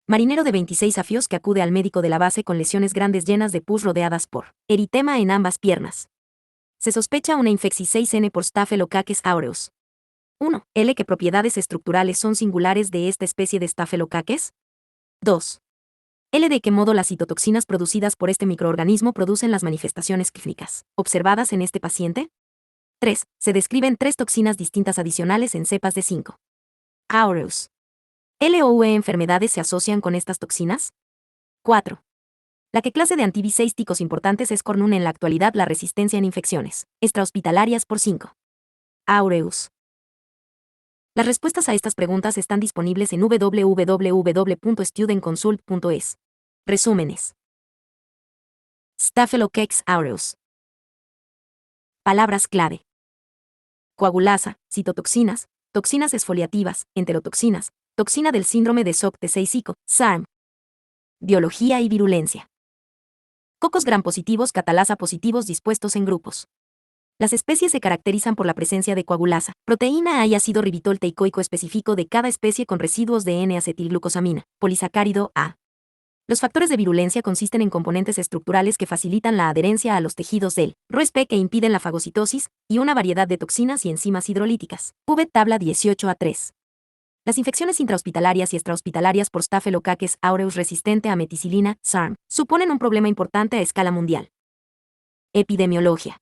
Marinero de 26 afios que acude al médico de la base con lesiones grandes llenas de pus rodeadas por eritema en ambas piernas. Se sospecha una infección 6N por Staphylococcus aureus. 1. L. ¿Qué propiedades estructurales son singulares de esta especie de Staphylococcus? 2. L. ¿De qué modo las citotoxinas producidas por este microorganismo producen las manifestaciones clínicas observadas en este paciente? 3. Se describen 3 toxinas distintas adicionales en cepas de 5. Aureus. ¿L o UE enfermedades se asocian con estas toxinas? 4. ¿La qué clase de antibiseísticos importantes es Cornun en la actualidad la resistencia en infecciones extrahospitalarias por 5. Aureus? Las respuestas a estas preguntas están disponibles en www.studentconsult.es. Resúmenes. Staphylococcus aureus. Palabras clave. Coagulasa, citotoxinas, toxinas exfoliativas, enterotoxinas, toxina del síndrome de SOC-T6-ICO, SARM. Biología y virulencia. Cocos gram positivos, catalasa positivos dispuestos en grupos. Las especies se caracterizan por la presencia de coagulasa, proteína A y ácido ribitol teicoico específico de cada especie con residuos de N-acetilglucosamina, polisacárido A. Los factores de virulencia consisten en componentes estructurales que facilitan la adherencia a los tejidos del ROSP que impiden la fagocitosis, y una variedad de toxinas y enzimas hidrolíticas. V tabla 18A3. Las infecciones intrahospitalarias y extrahospitalarias por Staphylococcus aureus resistente a meticilina, SARM, suponen un problema importante a escala mundial. Epidemiología.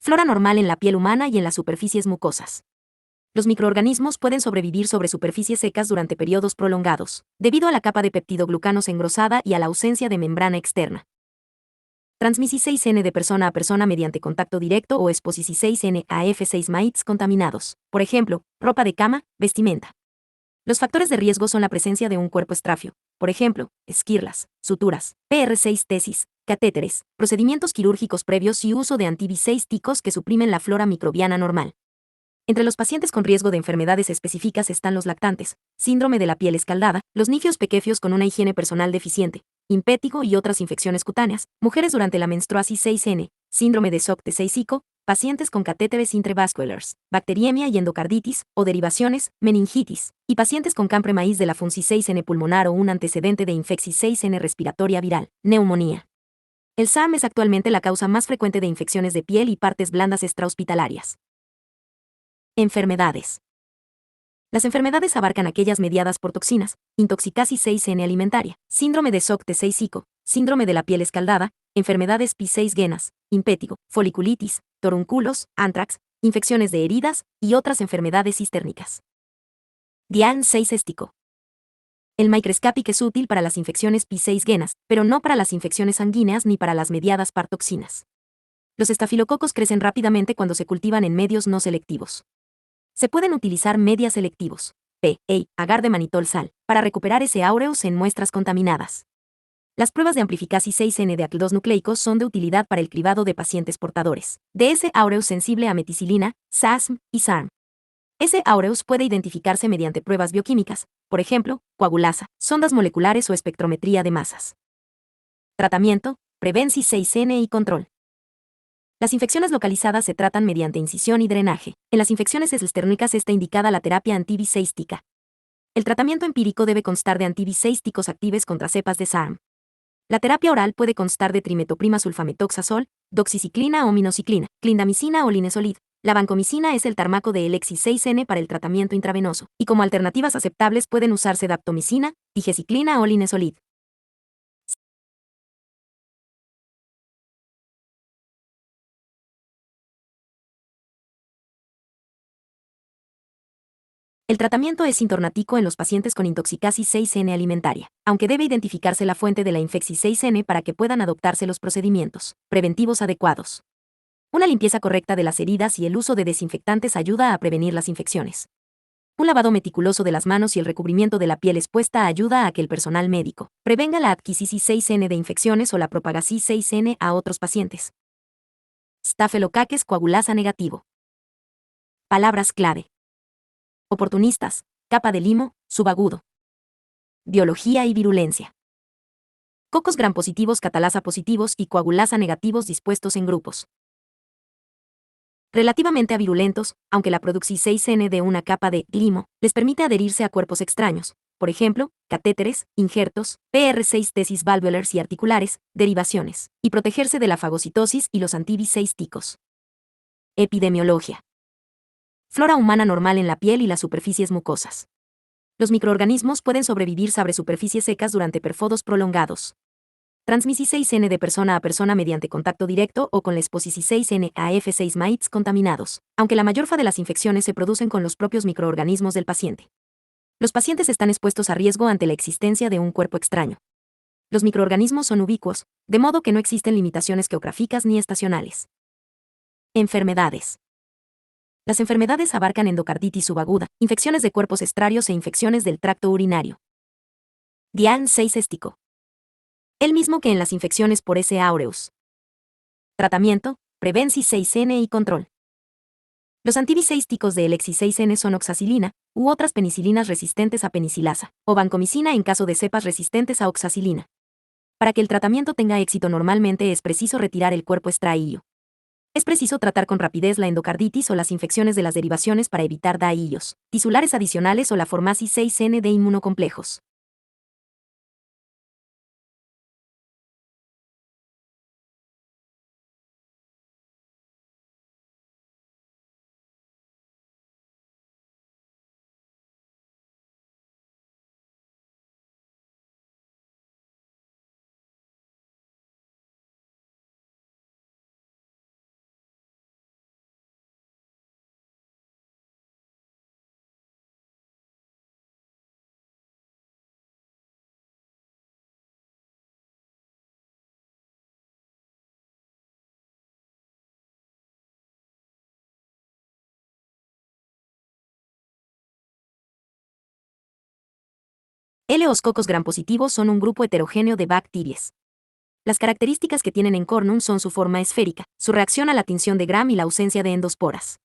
Flora normal en la piel humana y en las superficies mucosas. Los microorganismos pueden sobrevivir sobre superficies secas durante periodos prolongados, debido a la capa de peptidoglucanos engrosada y a la ausencia de membrana externa. Transmisión 6N de persona a persona mediante contacto directo o exposición 6N a F6 maíz contaminados, por ejemplo, ropa de cama, vestimenta. Los factores de riesgo son la presencia de un cuerpo estrafio, por ejemplo, esquirlas, suturas, PR6 tesis, catéteres, procedimientos quirúrgicos previos y uso de antibiseísticos que suprimen la flora microbiana normal. Entre los pacientes con riesgo de enfermedades específicas están los lactantes, síndrome de la piel escaldada, los niños pequeños con una higiene personal deficiente, impétigo y otras infecciones cutáneas, mujeres durante la menstruación 6N, síndrome de SOC-T6-ICO, pacientes con catéteres intravasculars, bacteriemia y endocarditis, o derivaciones, meningitis, y pacientes con campre maíz de la funci 6N pulmonar o un antecedente de infección 6N respiratoria viral, neumonía. El SARM es actualmente la causa más frecuente de infecciones de piel y partes blandas extrahospitalarias. Enfermedades. Las enfermedades abarcan aquellas mediadas por toxinas, intoxicasis 6N alimentaria, síndrome de SOC-T6-ICO, síndrome de la piel escaldada, enfermedades P6 genas, impétigo, foliculitis, torunculos, antrax, infecciones de heridas y otras enfermedades cistérnicas. Dian 6 éstico. El microscópico es útil para las infecciones P6 genas, pero no para las infecciones sanguíneas ni para las mediadas por toxinas. Los estafilococos crecen rápidamente cuando se cultivan en medios no selectivos. Se pueden utilizar medias selectivos, agar de manitol sal, para recuperar ese aureus en muestras contaminadas. Las pruebas de amplificación 6N de ácidos nucleicos son de utilidad para el cribado de pacientes portadores de ese aureus sensible a meticilina, SASM y SARM. Ese aureus puede identificarse mediante pruebas bioquímicas, por ejemplo, coagulasa, sondas moleculares o espectrometría de masas. Tratamiento, prevención 6N y control. Las infecciones localizadas se tratan mediante incisión y drenaje. En las infecciones extérnicas está indicada la terapia antibiseística. El tratamiento empírico debe constar de antibiseísticos actives contra cepas de SARM. La terapia oral puede constar de trimetoprima sulfametoxazol, doxiciclina o minociclina, clindamicina o linezolid. La vancomicina es el fármaco de Elexis 6N para el tratamiento intravenoso, y como alternativas aceptables pueden usarse daptomicina, digeciclina o linezolid. El tratamiento es sintomático en los pacientes con intoxicasis 6N alimentaria, aunque debe identificarse la fuente de la infección 6N para que puedan adoptarse los procedimientos preventivos adecuados. Una limpieza correcta de las heridas y el uso de desinfectantes ayuda a prevenir las infecciones. Un lavado meticuloso de las manos y el recubrimiento de la piel expuesta ayuda a que el personal médico prevenga la adquisición 6N de infecciones o la propagación 6N a otros pacientes. Staphylococcus coagulasa negativo. Palabras clave. Oportunistas, capa de limo, subagudo. Biología y virulencia. Cocos gram positivos, catalasa positivos y coagulasa negativos dispuestos en grupos. Relativamente a virulentos, aunque la producción 6N de una capa de limo les permite adherirse a cuerpos extraños, por ejemplo, catéteres, injertos, PR6 tesis valvulars y articulares, derivaciones, y protegerse de la fagocitosis y los antibiseísticos. Epidemiología. Flora humana normal en la piel y las superficies mucosas. Los microorganismos pueden sobrevivir sobre superficies secas durante periodos prolongados. Transmisión 6N de persona a persona mediante contacto directo o con la exposición 6N a F6 mites contaminados, aunque la mayor parte de las infecciones se producen con los propios microorganismos del paciente. Los pacientes están expuestos a riesgo ante la existencia de un cuerpo extraño. Los microorganismos son ubicuos, de modo que no existen limitaciones geográficas ni estacionales. Enfermedades. Las enfermedades abarcan endocarditis subaguda, infecciones de cuerpos estrarios e infecciones del tracto urinario. Dian 6 éstico. El mismo que en las infecciones por S. aureus. Tratamiento, prevenci 6N y control. Los antibiseísticos de Elexi 6N son oxacilina, u otras penicilinas resistentes a penicilasa, o vancomicina en caso de cepas resistentes a oxacilina. Para que el tratamiento tenga éxito normalmente es preciso retirar el cuerpo extraío. Es preciso tratar con rapidez la endocarditis o las infecciones de las derivaciones para evitar daíos, tisulares adicionales o la formasis 6N de inmunocomplejos. Los cocos gram positivos son un grupo heterogéneo de bacterias. Las características que tienen en cornum son su forma esférica, su reacción a la tinción de Gram y la ausencia de endosporas.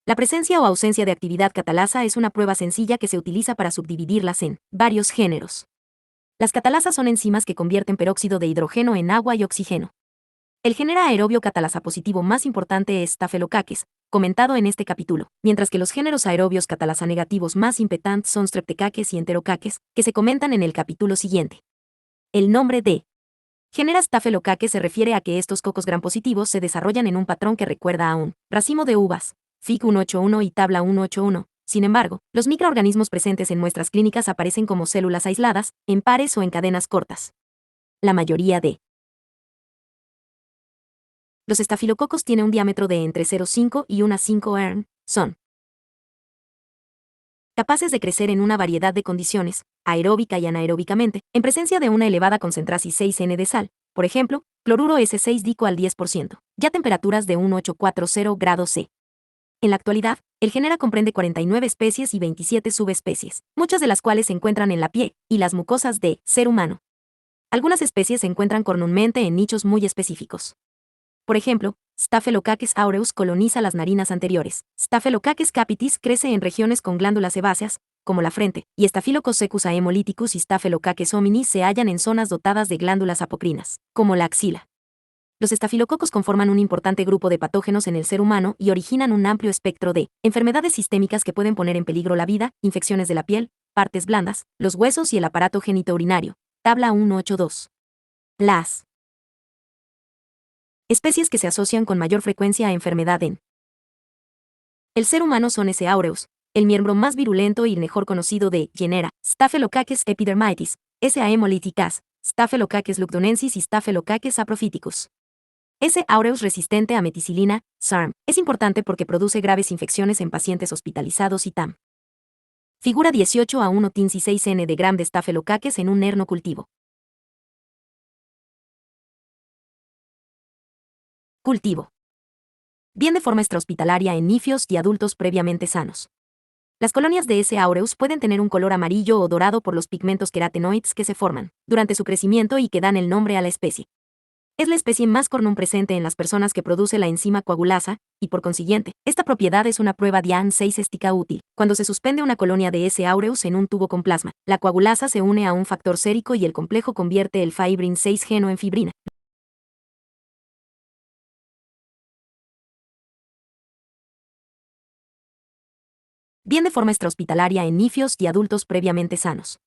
La presencia o ausencia de actividad catalasa es una prueba sencilla que se utiliza para subdividirlas en varios géneros. Las catalasas son enzimas que convierten peróxido de hidrógeno en agua y oxígeno. El género aerobio catalasa positivo más importante es Staphylococcus, comentado en este capítulo, mientras que los géneros aerobios catalasa negativos más importantes son Streptococcus y Enterococcus, que se comentan en el capítulo siguiente. El nombre de género Staphylococcus se refiere a que estos cocos gram positivos se desarrollan en un patrón que recuerda a un racimo de uvas, Fic 181 y tabla 181. Sin embargo, los microorganismos presentes en muestras clínicas aparecen como células aisladas, en pares o en cadenas cortas. La mayoría de los estafilococos tiene un diámetro de entre 0,5 y 1,5 arm, son capaces de crecer en una variedad de condiciones, aeróbica y anaeróbicamente, en presencia de una elevada concentración 6N de sal, por ejemplo, cloruro S6-dico al 10%, ya temperaturas de 1840 grados C. En la actualidad, el género comprende 49 especies y 27 subespecies, muchas de las cuales se encuentran en la piel y las mucosas de ser humano. Algunas especies se encuentran comúnmente en nichos muy específicos. Por ejemplo, Staphylococcus aureus coloniza las narinas anteriores. Staphylococcus capitis crece en regiones con glándulas sebáceas, como la frente, y Staphylococcus secus aemolyticus y Staphylococcus hominis se hallan en zonas dotadas de glándulas apocrinas, como la axila. Los estafilococos conforman un importante grupo de patógenos en el ser humano y originan un amplio espectro de enfermedades sistémicas que pueden poner en peligro la vida, infecciones de la piel, partes blandas, los huesos y el aparato genitourinario. Tabla 182. Las especies que se asocian con mayor frecuencia a enfermedad en el ser humano son S. aureus, el miembro más virulento y mejor conocido de genera Staphylococcus epidermidis, S. aemolyticus, Staphylococcus lugdunensis y Staphylococcus saprophyticus. S. aureus resistente a meticilina, SARM, es importante porque produce graves infecciones en pacientes hospitalizados y TAM. Figura 18 a 1 tin 6N de gram de Staphylococcus en un herno cultivo. Cultivo. Bien de forma extrahospitalaria en nifios y adultos previamente sanos. Las colonias de S. aureus pueden tener un color amarillo o dorado por los pigmentos queratenoides que se forman durante su crecimiento y que dan el nombre a la especie. Es la especie más común presente en las personas que produce la enzima coagulasa, y por consiguiente, esta propiedad es una prueba DIAN 6 estica útil. Cuando se suspende una colonia de S. aureus en un tubo con plasma, la coagulasa se une a un factor sérico y el complejo convierte el fibrin 6 geno en fibrina. Bien de forma extrahospitalaria en nifios y adultos previamente sanos.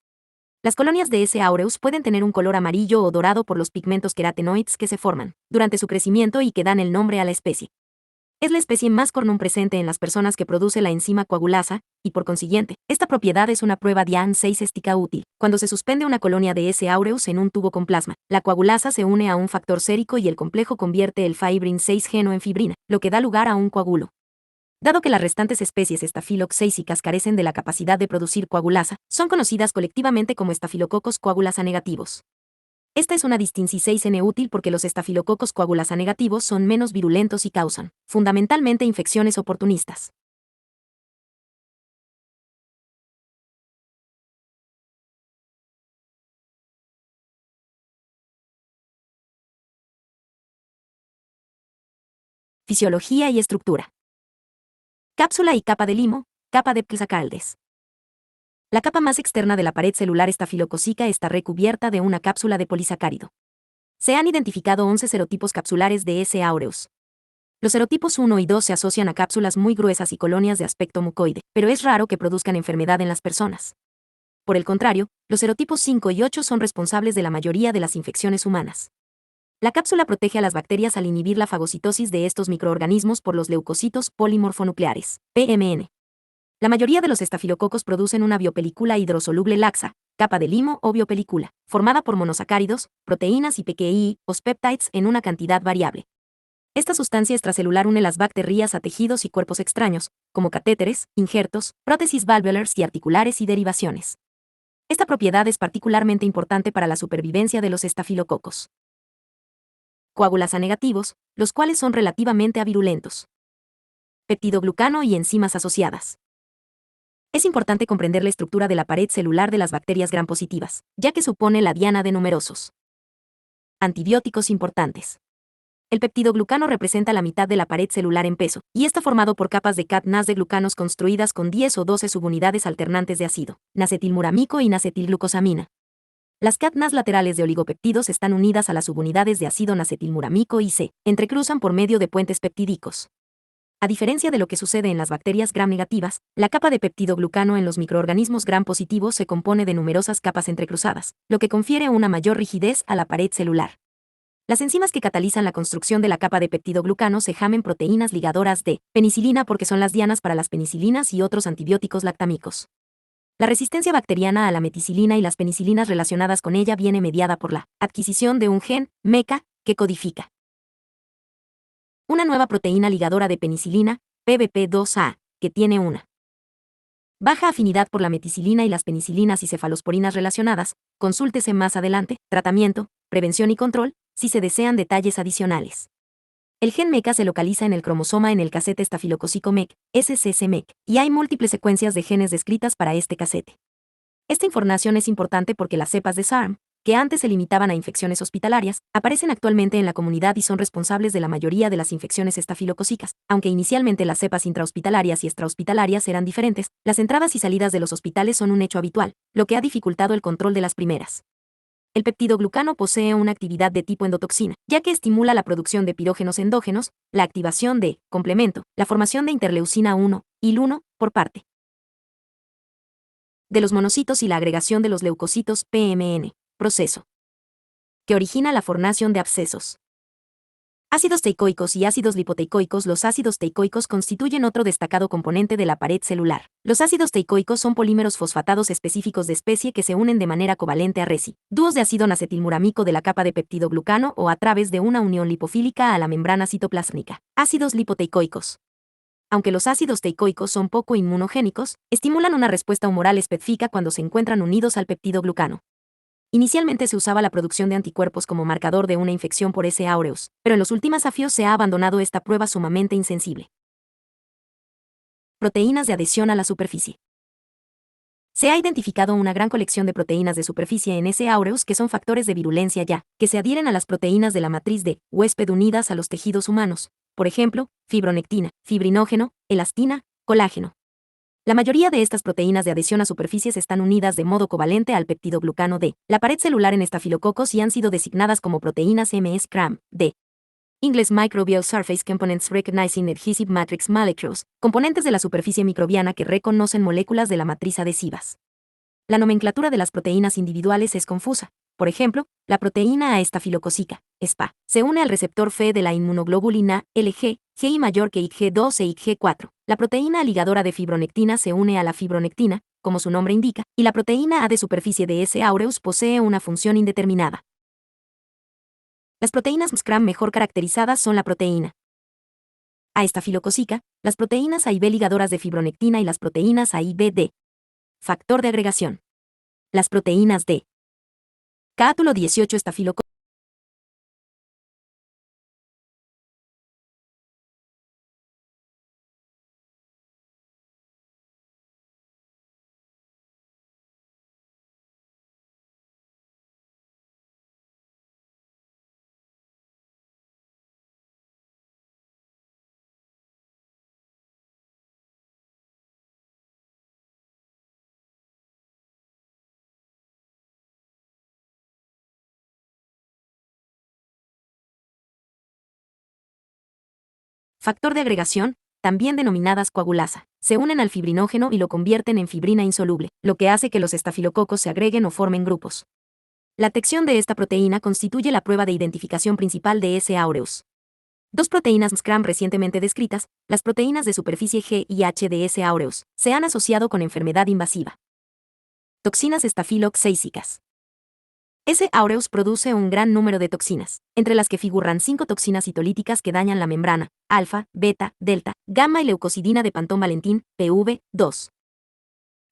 Las colonias de S. aureus pueden tener un color amarillo o dorado por los pigmentos queratenoides que se forman durante su crecimiento y que dan el nombre a la especie. Es la especie más común presente en las personas que produce la enzima coagulasa, y por consiguiente, esta propiedad es una prueba dian-6-éstica útil. Cuando se suspende una colonia de S. aureus en un tubo con plasma, la coagulasa se une a un factor sérico y el complejo convierte el fibrin 6-geno en fibrina, lo que da lugar a un coágulo. Dado que las restantes especies estafilococcísicas carecen de la capacidad de producir coagulasa, son conocidas colectivamente como estafilococos coagulasa negativos. Esta es una distinción 6N útil porque los estafilococos coagulasa negativos son menos virulentos y causan, fundamentalmente, infecciones oportunistas. Fisiología y estructura. Cápsula y capa de limo, capa de Psacaldes. La capa más externa de la pared celular estafilocócica está recubierta de una cápsula de polisacárido. Se han identificado 11 serotipos capsulares de S. aureus. Los serotipos 1 y 2 se asocian a cápsulas muy gruesas y colonias de aspecto mucoide, pero es raro que produzcan enfermedad en las personas. Por el contrario, los serotipos 5 y 8 son responsables de la mayoría de las infecciones humanas. La cápsula protege a las bacterias al inhibir la fagocitosis de estos microorganismos por los leucocitos polimorfonucleares, PMN. La mayoría de los estafilococos producen una biopelícula hidrosoluble laxa, capa de limo o biopelícula, formada por monosacáridos, proteínas y PKI, o peptides en una cantidad variable. Esta sustancia extracelular une las bacterias a tejidos y cuerpos extraños, como catéteres, injertos, prótesis valvulars y articulares y derivaciones. Esta propiedad es particularmente importante para la supervivencia de los estafilococos coagulasa negativos, los cuales son relativamente avirulentos. Peptidoglucano y enzimas asociadas. Es importante comprender la estructura de la pared celular de las bacterias gram positivas, ya que supone la diana de numerosos antibióticos importantes. El peptidoglucano representa la mitad de la pared celular en peso, y está formado por capas de CAT-NAS de glucanos construidas con 10 o 12 subunidades alternantes de ácido, nacetilmuramico y nacetilglucosamina. Las CAT-NAS laterales de oligopeptidos están unidas a las subunidades de ácido nacetilmuramico y se entrecruzan por medio de puentes peptídicos. A diferencia de lo que sucede en las bacterias gram negativas, la capa de peptidoglucano en los microorganismos gram positivos se compone de numerosas capas entrecruzadas, lo que confiere una mayor rigidez a la pared celular. Las enzimas que catalizan la construcción de la capa de peptidoglucano se llaman proteínas ligadoras de penicilina porque son las dianas para las penicilinas y otros antibióticos lactámicos. La resistencia bacteriana a la meticilina y las penicilinas relacionadas con ella viene mediada por la adquisición de un gen, MECA, que codifica una nueva proteína ligadora de penicilina, PBP2A, que tiene una baja afinidad por la meticilina y las penicilinas y cefalosporinas relacionadas. Consúltese más adelante, tratamiento, prevención y control, si se desean detalles adicionales. El gen MECA se localiza en el cromosoma en el casete estafilocócico MEC, SCC-MEC, y hay múltiples secuencias de genes descritas para este casete. Esta información es importante porque las cepas de SARM, que antes se limitaban a infecciones hospitalarias, aparecen actualmente en la comunidad y son responsables de la mayoría de las infecciones estafilocócicas. Aunque inicialmente las cepas intrahospitalarias y extrahospitalarias eran diferentes, las entradas y salidas de los hospitales son un hecho habitual, lo que ha dificultado el control de las primeras. El peptidoglucano posee una actividad de tipo endotoxina, ya que estimula la producción de pirógenos endógenos, la activación de complemento, la formación de interleucina 1, IL-1, por parte de los monocitos y la agregación de los leucocitos PMN, proceso que origina la formación de abscesos. Ácidos teicoicos y ácidos lipoteicoicos. Los ácidos teicoicos constituyen otro destacado componente de la pared celular. Los ácidos teicoicos son polímeros fosfatados específicos de especie que se unen de manera covalente a dúos de ácido nacetilmurámico de la capa de peptidoglucano o a través de una unión lipofílica a la membrana citoplásmica. Ácidos lipoteicoicos. Aunque los ácidos teicoicos son poco inmunogénicos, estimulan una respuesta humoral específica cuando se encuentran unidos al peptidoglucano. Inicialmente se usaba la producción de anticuerpos como marcador de una infección por S. aureus, pero en los últimos años se ha abandonado esta prueba sumamente insensible. Proteínas de adhesión a la superficie. Se ha identificado una gran colección de proteínas de superficie en S. aureus que son factores de virulencia que se adhieren a las proteínas de la matriz de huésped unidas a los tejidos humanos, por ejemplo, fibronectina, fibrinógeno, elastina, colágeno. La mayoría de estas proteínas de adhesión a superficies están unidas de modo covalente al peptidoglucano de la pared celular en estafilococos y han sido designadas como proteínas MS-CRAM, de English Microbial Surface Components Recognizing Adhesive Matrix Molecules, componentes de la superficie microbiana que reconocen moléculas de la matriz adhesivas. La nomenclatura de las proteínas individuales es confusa. Por ejemplo, la proteína A estafilococica, SPA, se une al receptor Fe de la inmunoglobulina LG, GI mayor que IG2 e IG4. La proteína ligadora de fibronectina se une a la fibronectina, como su nombre indica, y la proteína A de superficie de S. aureus posee una función indeterminada. Las proteínas MSCRAM mejor caracterizadas son la proteína A estafilococica, las proteínas A y B ligadoras de fibronectina y las proteínas A y B de factor de agregación. Las proteínas D. Cátulo 18 estafilococcus. Factor de agregación, también denominadas coagulasa, se unen al fibrinógeno y lo convierten en fibrina insoluble, lo que hace que los estafilococos se agreguen o formen grupos. La detección de esta proteína constituye la prueba de identificación principal de S. aureus. Dos proteínas MSCRAM recientemente descritas, las proteínas de superficie G y H de S. aureus, se han asociado con enfermedad invasiva. Toxinas estafilococcísicas. S. aureus produce un gran número de toxinas, entre las que figuran 5 toxinas citolíticas que dañan la membrana, alfa, beta, delta, gamma y leucocidina de Pantón Valentín, PV2.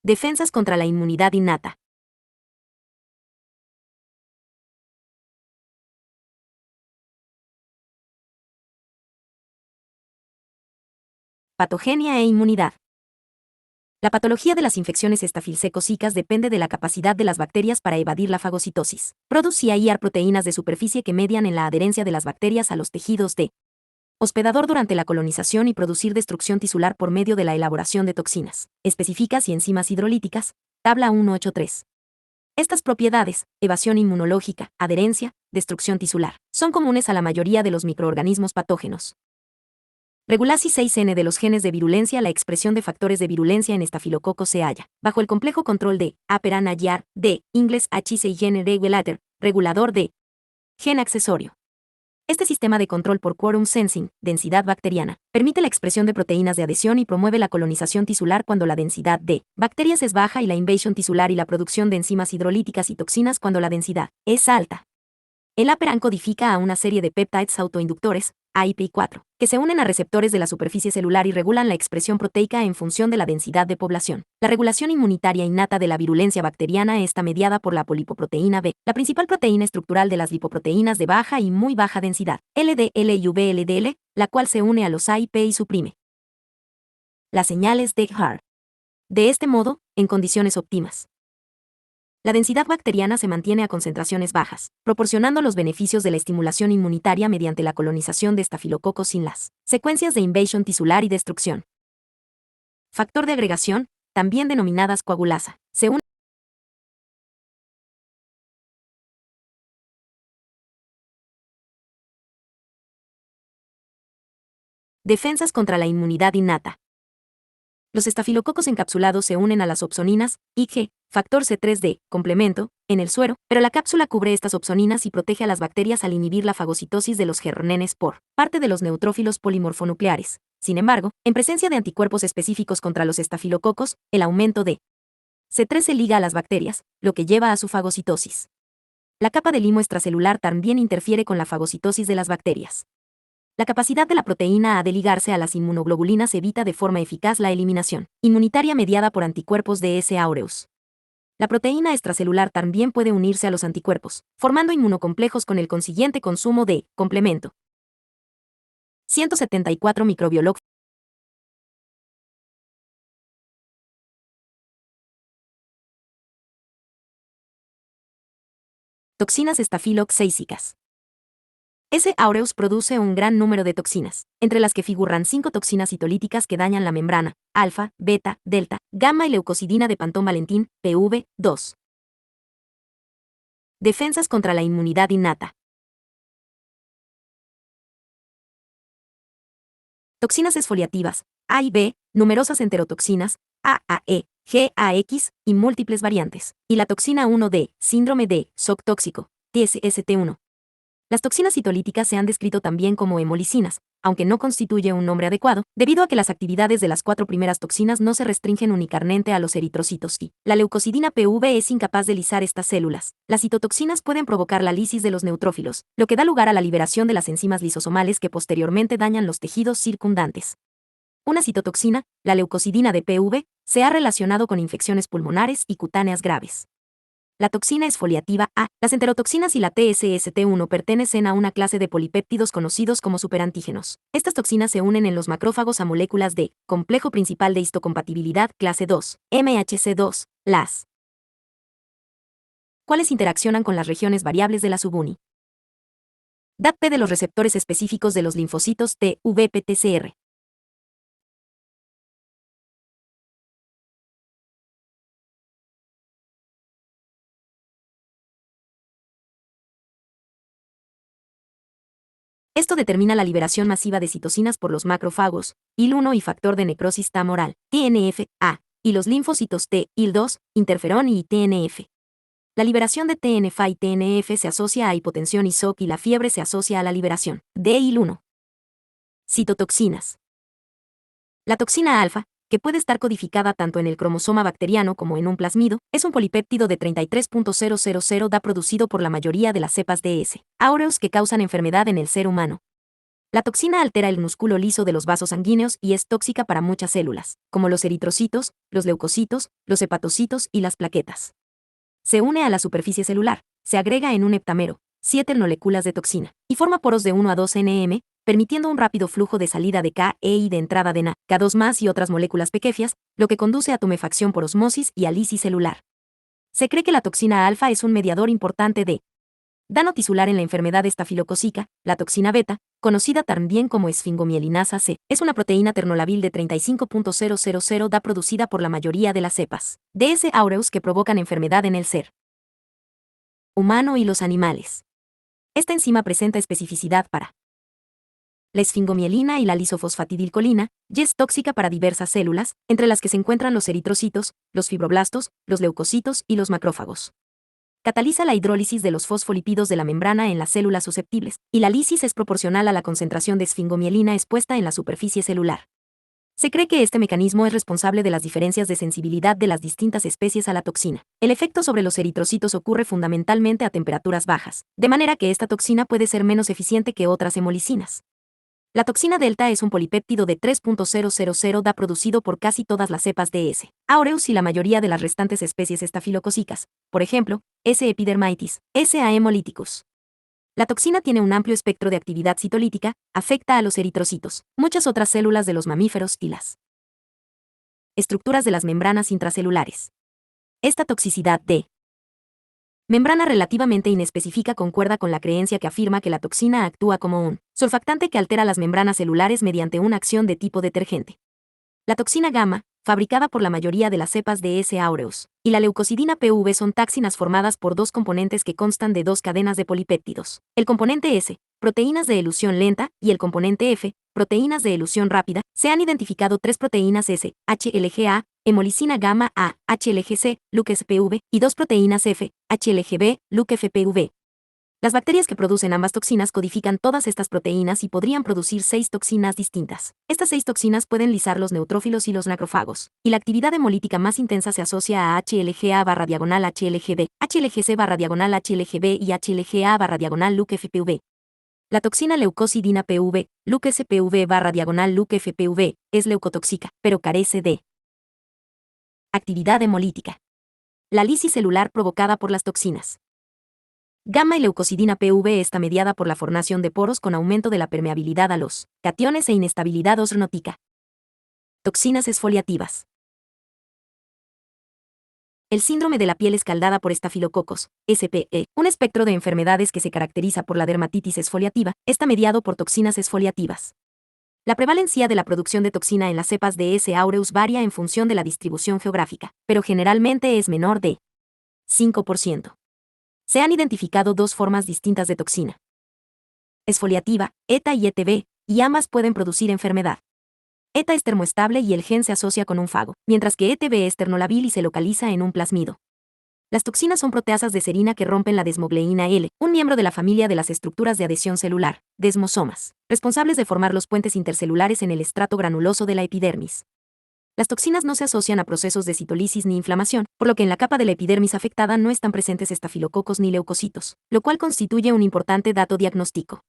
Defensas contra la inmunidad innata. Patogenia e inmunidad. La patología de las infecciones estafilocócicas depende de la capacidad de las bacterias para evadir la fagocitosis. Produce IR proteínas de superficie que median en la adherencia de las bacterias a los tejidos de hospedador durante la colonización y producir destrucción tisular por medio de la elaboración de toxinas específicas y enzimas hidrolíticas, tabla 183. Estas propiedades, evasión inmunológica, adherencia, destrucción tisular, son comunes a la mayoría de los microorganismos patógenos. Regulasi 6N de los genes de virulencia. La expresión de factores de virulencia en estafilococos se halla bajo el complejo control de APERAN-AYAR, de inglés HC Gene Regulator, regulador de gen accesorio. Este sistema de control por quorum sensing, densidad bacteriana, permite la expresión de proteínas de adhesión y promueve la colonización tisular cuando la densidad de bacterias es baja y la invasión tisular y la producción de enzimas hidrolíticas y toxinas cuando la densidad es alta. El APERAN codifica a una serie de péptidos autoinductores, AIP4, que se unen a receptores de la superficie celular y regulan la expresión proteica en función de la densidad de población. La regulación inmunitaria innata de la virulencia bacteriana está mediada por la polipoproteína B, la principal proteína estructural de las lipoproteínas de baja y muy baja densidad, LDL y VLDL, la cual se une a los AIP y suprime las señales de HAR. De este modo, en condiciones óptimas, la densidad bacteriana se mantiene a concentraciones bajas, proporcionando los beneficios de la estimulación inmunitaria mediante la colonización de estafilococos sin las secuencias de invasión tisular y destrucción. Factor de agregación, también denominadas coagulasa, se une. Defensas contra la inmunidad innata. Los estafilococos encapsulados se unen a las opsoninas, IG, factor C3D, complemento, en el suero, pero la cápsula cubre estas opsoninas y protege a las bacterias al inhibir la fagocitosis de los gernenes por parte de los neutrófilos polimorfonucleares. Sin embargo, en presencia de anticuerpos específicos contra los estafilococos, el aumento de C3 se liga a las bacterias, lo que lleva a su fagocitosis. La capa de limo extracelular también interfiere con la fagocitosis de las bacterias. La capacidad de la proteína A de ligarse a las inmunoglobulinas evita de forma eficaz la eliminación inmunitaria mediada por anticuerpos de S. aureus. La proteína extracelular también puede unirse a los anticuerpos, formando inmunocomplejos con el consiguiente consumo de complemento. 174 microbiolog. Toxinas estafilococcísicas. S. aureus produce un gran número de toxinas, entre las que figuran 5 toxinas citolíticas que dañan la membrana, alfa, beta, delta, gamma y leucocidina de Pantón Valentín, PV2. Defensas contra la inmunidad innata. Toxinas exfoliativas, A y B, numerosas enterotoxinas, AAE, GAX y múltiples variantes, y la toxina 1D, síndrome de shock tóxico, TSST1. Las toxinas citolíticas se han descrito también como hemolicinas, aunque no constituye un nombre adecuado, debido a que las actividades de las 4 primeras toxinas no se restringen únicamente a los eritrocitos y la leucocidina PV es incapaz de lisar estas células. Las citotoxinas pueden provocar la lisis de los neutrófilos, lo que da lugar a la liberación de las enzimas lisosomales que posteriormente dañan los tejidos circundantes. Una citotoxina, la leucocidina de PV, se ha relacionado con infecciones pulmonares y cutáneas graves. La toxina exfoliativa A, las enterotoxinas y la TSST1 pertenecen a una clase de polipéptidos conocidos como superantígenos. Estas toxinas se unen en los macrófagos a moléculas de complejo principal de histocompatibilidad clase 2, MHC2, las cuales interaccionan con las regiones variables de la subuni. DAP de los receptores específicos de los linfocitos T, VPTCR. Esto determina la liberación masiva de citocinas por los macrófagos, IL-1 y factor de necrosis tamoral, TNF-A, y los linfocitos T, IL-2, interferón y TNF. La liberación de TNF-A y TNF se asocia a hipotensión y SOC y la fiebre se asocia a la liberación de IL-1. Citotoxinas. La toxina alfa, que puede estar codificada tanto en el cromosoma bacteriano como en un plasmido, es un polipéptido de 33.000 DA producido por la mayoría de las cepas de S. aureus que causan enfermedad en el ser humano. La toxina altera el músculo liso de los vasos sanguíneos y es tóxica para muchas células, como los eritrocitos, los leucocitos, los hepatocitos y las plaquetas. Se une a la superficie celular, se agrega en un heptamero, 7 moléculas de toxina, y forma poros de 1 a 2 nm, permitiendo un rápido flujo de salida de K, E y de entrada de Na, K2+ y otras moléculas pequeñas, lo que conduce a tumefacción por osmosis y a lisis celular. Se cree que la toxina alfa es un mediador importante de daño tisular en la enfermedad estafilocócica. La toxina beta, conocida también como esfingomielinasa C, es una proteína ternolabil de 35.000 DA producida por la mayoría de las cepas de S. aureus que provocan enfermedad en el ser humano y los animales. Esta enzima presenta especificidad para la esfingomielina y la lisofosfatidilcolina, y es tóxica para diversas células, entre las que se encuentran los eritrocitos, los fibroblastos, los leucocitos y los macrófagos. Cataliza la hidrólisis de los fosfolípidos de la membrana en las células susceptibles, y la lisis es proporcional a la concentración de esfingomielina expuesta en la superficie celular. Se cree que este mecanismo es responsable de las diferencias de sensibilidad de las distintas especies a la toxina. El efecto sobre los eritrocitos ocurre fundamentalmente a temperaturas bajas, de manera que esta toxina puede ser menos eficiente que otras hemolicinas. La toxina delta es un polipéptido de 3.000 DA producido por casi todas las cepas de S. aureus y la mayoría de las restantes especies estafilocócicas, por ejemplo, S. epidermaitis, S. haemolyticus. La toxina tiene un amplio espectro de actividad citolítica, afecta a los eritrocitos, muchas otras células de los mamíferos y las estructuras de las membranas intracelulares. Esta toxicidad de membrana relativamente inespecífica concuerda con la creencia que afirma que la toxina actúa como un surfactante que altera las membranas celulares mediante una acción de tipo detergente. La toxina gamma, fabricada por la mayoría de las cepas de S. aureus, y la leucocidina PV son taxinas formadas por dos componentes que constan de dos cadenas de polipéptidos. El componente S, proteínas de elusión lenta, y el componente F, proteínas de elusión rápida. Se han identificado 3 proteínas S, HLGA, hemolicina gamma A, HLGC, LuCSPV, y 2 proteínas F, HLGB, LuCFPV. Las bacterias que producen ambas toxinas codifican todas estas proteínas y podrían producir 6 toxinas distintas. Estas 6 toxinas pueden lisar los neutrófilos y los macrófagos, y la actividad hemolítica más intensa se asocia a HLGA/HLGB, HLGC/HLGB y HLGA/LuCFPV. La toxina leucocidina PV, LuCSPV/LuCFPV, es leucotóxica, pero carece de actividad hemolítica. La lisis celular provocada por las toxinas gamma y leucocidina PV está mediada por la formación de poros con aumento de la permeabilidad a los cationes e inestabilidad osmótica. Toxinas exfoliativas. El síndrome de la piel escaldada por estafilococos, SPE, un espectro de enfermedades que se caracteriza por la dermatitis exfoliativa, está mediado por toxinas exfoliativas. La prevalencia de la producción de toxina en las cepas de S. aureus varía en función de la distribución geográfica, pero generalmente es menor de 5%. Se han identificado 2 formas distintas de toxina exfoliativa, ETA y ETB, y ambas pueden producir enfermedad. ETA es termoestable y el gen se asocia con un fago, mientras que ETB es ternolabil y se localiza en un plasmido. Las toxinas son proteasas de serina que rompen la desmogleína L, un miembro de la familia de las estructuras de adhesión celular, desmosomas, responsables de formar los puentes intercelulares en el estrato granuloso de la epidermis. Las toxinas no se asocian a procesos de citolisis ni inflamación, por lo que en la capa de la epidermis afectada no están presentes estafilococos ni leucocitos, lo cual constituye un importante dato diagnóstico.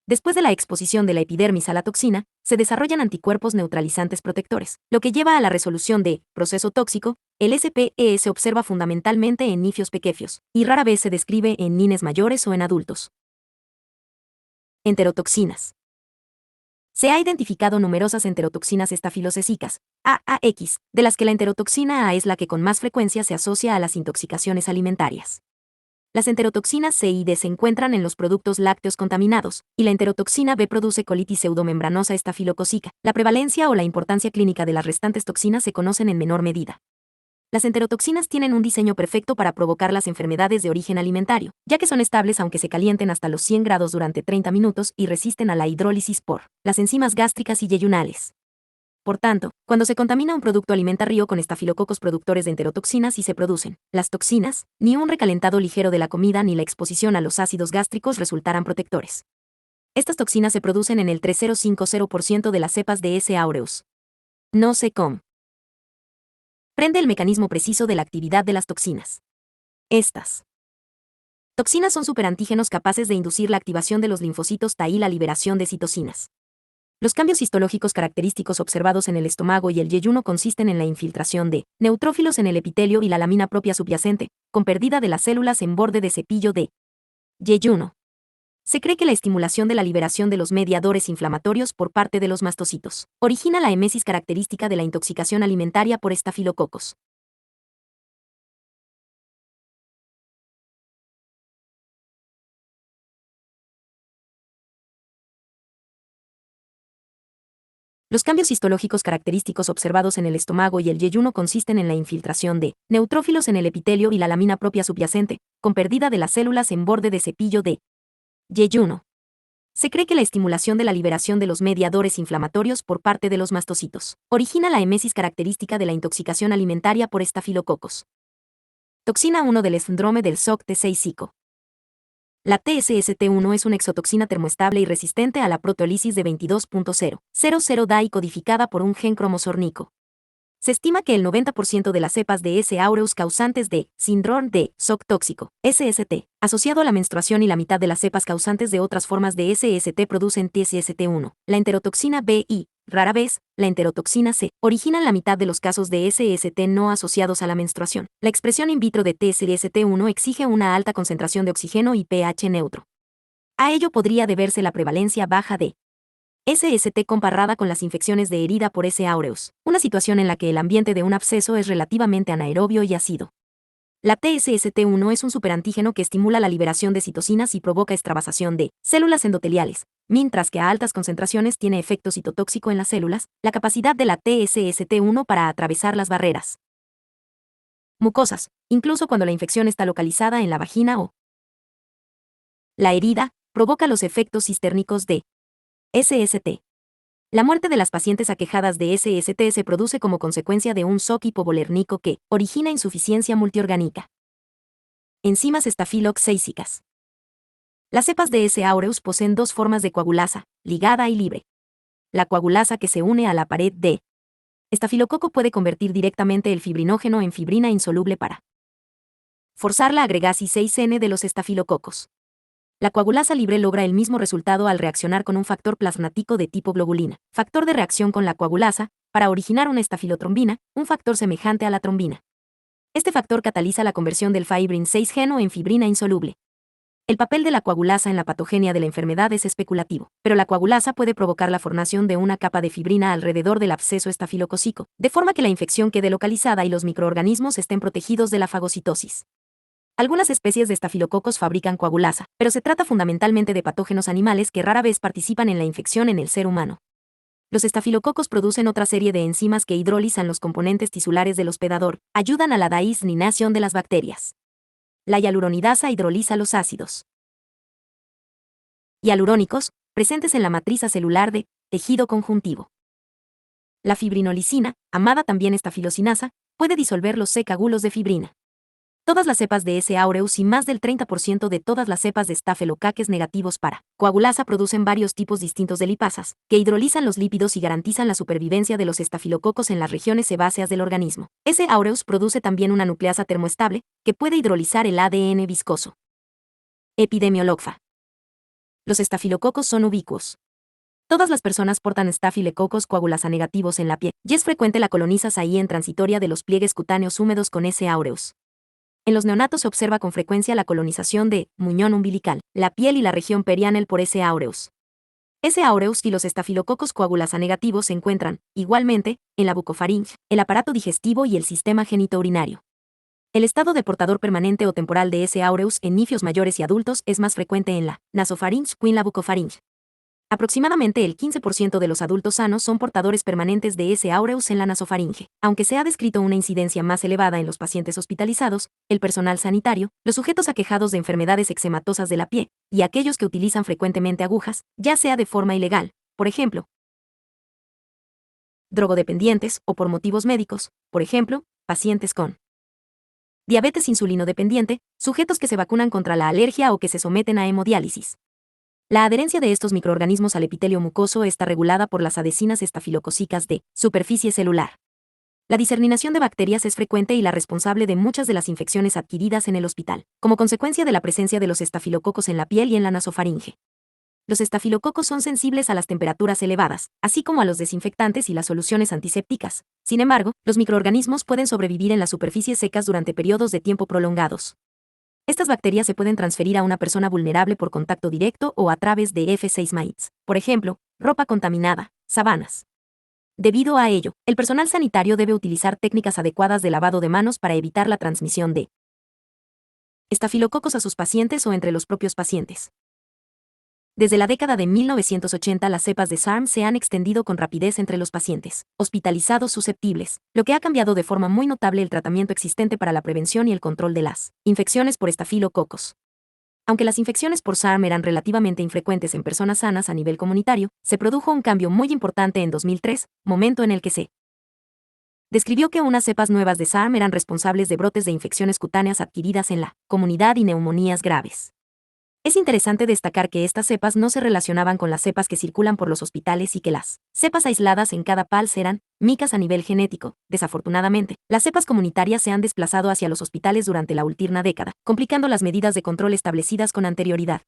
Después de la exposición de la epidermis a la toxina, se desarrollan anticuerpos neutralizantes protectores, lo que lleva a la resolución de proceso tóxico. El SPE se observa fundamentalmente en nifios pequeños, y rara vez se describe en nines mayores o en adultos. Enterotoxinas. Se ha identificado numerosas enterotoxinas estafilocécicas, AAX, de las que la enterotoxina A es la que con más frecuencia se asocia a las intoxicaciones alimentarias. Las enterotoxinas C y D se encuentran en los productos lácteos contaminados, y la enterotoxina B produce colitis pseudomembranosa estafilocócica. La prevalencia o la importancia clínica de las restantes toxinas se conocen en menor medida. Las enterotoxinas tienen un diseño perfecto para provocar las enfermedades de origen alimentario, ya que son estables aunque se calienten hasta los 100 grados durante 30 minutos y resisten a la hidrólisis por las enzimas gástricas y yeyunales. Por tanto, cuando se contamina un producto alimentario con estafilococos productores de enterotoxinas y se producen las toxinas, ni un recalentado ligero de la comida ni la exposición a los ácidos gástricos resultarán protectores. Estas toxinas se producen en el 3050% de las cepas de S. aureus. No sé cómo. Prende el mecanismo preciso de la actividad de las toxinas. Estas toxinas son superantígenos capaces de inducir la activación de los linfocitos T y la liberación de citocinas. Los cambios histológicos característicos observados en el estómago y el yeyuno consisten en la infiltración de neutrófilos en el epitelio y la lámina propia subyacente, con pérdida de las células en borde de cepillo de yeyuno. Se cree que la estimulación de la liberación de los mediadores inflamatorios por parte de los mastocitos origina la emesis característica de la intoxicación alimentaria por estafilococos. Los cambios histológicos característicos observados en el estómago y el yeyuno consisten en la infiltración de neutrófilos en el epitelio y la lámina propia subyacente, con pérdida de las células en borde de cepillo de yeyuno. Se cree que la estimulación de la liberación de los mediadores inflamatorios por parte de los mastocitos origina la emesis característica de la intoxicación alimentaria por estafilococos. Toxina 1 del síndrome del SOC-T6-Psico. La TSST1 es una exotoxina termoestable y resistente a la proteólisis de 22.000 DA y codificada por un gen cromosórnico. Se estima que el 90% de las cepas de S. aureus causantes de síndrome de SOC tóxico, SST, asociado a la menstruación y la mitad de las cepas causantes de otras formas de SST producen TSST1. La enterotoxina B y, rara vez, la enterotoxina C, originan la mitad de los casos de SST no asociados a la menstruación. La expresión in vitro de TSST1 exige una alta concentración de oxígeno y pH neutro. A ello podría deberse la prevalencia baja de SST comparada con las infecciones de herida por S. aureus, una situación en la que el ambiente de un absceso es relativamente anaerobio y ácido. La TSST1 es un superantígeno que estimula la liberación de citocinas y provoca extravasación de células endoteliales, mientras que a altas concentraciones tiene efecto citotóxico en las células. La capacidad de la TSST1 para atravesar las barreras mucosas, incluso cuando la infección está localizada en la vagina o la herida, provoca los efectos cistérnicos de SST. La muerte de las pacientes aquejadas de SST se produce como consecuencia de un shock hipovolérmico que origina insuficiencia multiorgánica. Enzimas estafiloxéicas. Las cepas de S. aureus poseen dos formas de coagulasa, ligada y libre. La coagulasa que se une a la pared de estafilococo puede convertir directamente el fibrinógeno en fibrina insoluble para forzar la agregasis 6N de los estafilococos. La coagulasa libre logra el mismo resultado al reaccionar con un factor plasmático de tipo globulina, factor de reacción con la coagulasa, para originar una estafilotrombina, un factor semejante a la trombina. Este factor cataliza la conversión del fibrin 6-geno en fibrina insoluble. El papel de la coagulasa en la patogenia de la enfermedad es especulativo, pero la coagulasa puede provocar la formación de una capa de fibrina alrededor del absceso estafilocócico, de forma que la infección quede localizada y los microorganismos estén protegidos de la fagocitosis. Algunas especies de estafilococos fabrican coagulasa, pero se trata fundamentalmente de patógenos animales que rara vez participan en la infección en el ser humano. Los estafilococos producen otra serie de enzimas que hidrolizan los componentes tisulares del hospedador, ayudan a la deisninación de las bacterias. La hialuronidasa hidroliza los ácidos hialurónicos presentes en la matriz celular de tejido conjuntivo. La fibrinolicina, llamada también estafilocinasa, puede disolver los C-coagulos de fibrina. Todas las cepas de S. aureus y más del 30% de todas las cepas de Staphylococcus negativos para coagulasa producen varios tipos distintos de lipasas, que hidrolizan los lípidos y garantizan la supervivencia de los estafilococos en las regiones sebáceas del organismo. S. aureus produce también una nucleasa termoestable, que puede hidrolizar el ADN viscoso. Epidemiología. Los estafilococos son ubicuos. Todas las personas portan Staphylococcus coagulasa negativos en la piel, y es frecuente la colonización transitoria de los pliegues cutáneos húmedos con S. aureus. En los neonatos se observa con frecuencia la colonización de muñón umbilical, la piel y la región perianal por S. aureus. S. aureus y los estafilococos coagulasa negativos se encuentran, igualmente, en la bucofaringe, el aparato digestivo y el sistema genitourinario. El estado de portador permanente o temporal de S. aureus en niños mayores y adultos es más frecuente en la nasofaringe que en la bucofaringe. Aproximadamente el 15% de los adultos sanos son portadores permanentes de S. aureus en la nasofaringe. Aunque se ha descrito una incidencia más elevada en los pacientes hospitalizados, el personal sanitario, los sujetos aquejados de enfermedades eczematosas de la piel, y aquellos que utilizan frecuentemente agujas, ya sea de forma ilegal, por ejemplo, drogodependientes o por motivos médicos, por ejemplo, pacientes con diabetes insulinodependiente, sujetos que se vacunan contra la alergia o que se someten a hemodiálisis. La adherencia de estos microorganismos al epitelio mucoso está regulada por las adhesinas estafilocócicas de superficie celular. La diseminación de bacterias es frecuente y la responsable de muchas de las infecciones adquiridas en el hospital, como consecuencia de la presencia de los estafilococos en la piel y en la nasofaringe. Los estafilococos son sensibles a las temperaturas elevadas, así como a los desinfectantes y las soluciones antisépticas. Sin embargo, los microorganismos pueden sobrevivir en las superficies secas durante periodos de tiempo prolongados. Estas bacterias se pueden transferir a una persona vulnerable por contacto directo o a través de F6 mites, por ejemplo, ropa contaminada, sábanas. Debido a ello, el personal sanitario debe utilizar técnicas adecuadas de lavado de manos para evitar la transmisión de estafilococos a sus pacientes o entre los propios pacientes. Desde la década de 1980 las cepas de SARM se han extendido con rapidez entre los pacientes hospitalizados susceptibles, lo que ha cambiado de forma muy notable el tratamiento existente para la prevención y el control de las infecciones por estafilococos. Aunque las infecciones por SARM eran relativamente infrecuentes en personas sanas a nivel comunitario, se produjo un cambio muy importante en 2003, momento en el que se describió que unas cepas nuevas de SARM eran responsables de brotes de infecciones cutáneas adquiridas en la comunidad y neumonías graves. Es interesante destacar que estas cepas no se relacionaban con las cepas que circulan por los hospitales y que las cepas aisladas en cada PALS eran micas a nivel genético. Desafortunadamente, las cepas comunitarias se han desplazado hacia los hospitales durante la última década, complicando las medidas de control establecidas con anterioridad.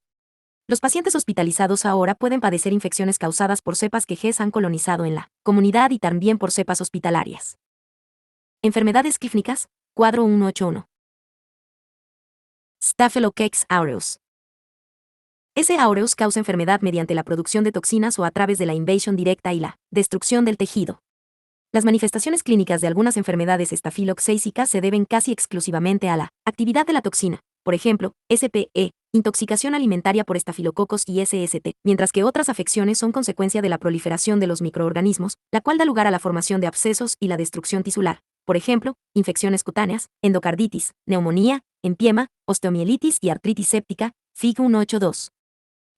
Los pacientes hospitalizados ahora pueden padecer infecciones causadas por cepas que GES han colonizado en la comunidad y también por cepas hospitalarias. Enfermedades clínicas, cuadro 181. Staphylococcus aureus. S. aureus causa enfermedad mediante la producción de toxinas o a través de la invasión directa y la destrucción del tejido. Las manifestaciones clínicas de algunas enfermedades estafilococcísicas se deben casi exclusivamente a la actividad de la toxina, por ejemplo, SPE, intoxicación alimentaria por estafilococos y SST, mientras que otras afecciones son consecuencia de la proliferación de los microorganismos, la cual da lugar a la formación de abscesos y la destrucción tisular, por ejemplo, infecciones cutáneas, endocarditis, neumonía, empiema, osteomielitis y artritis séptica, Fig 182.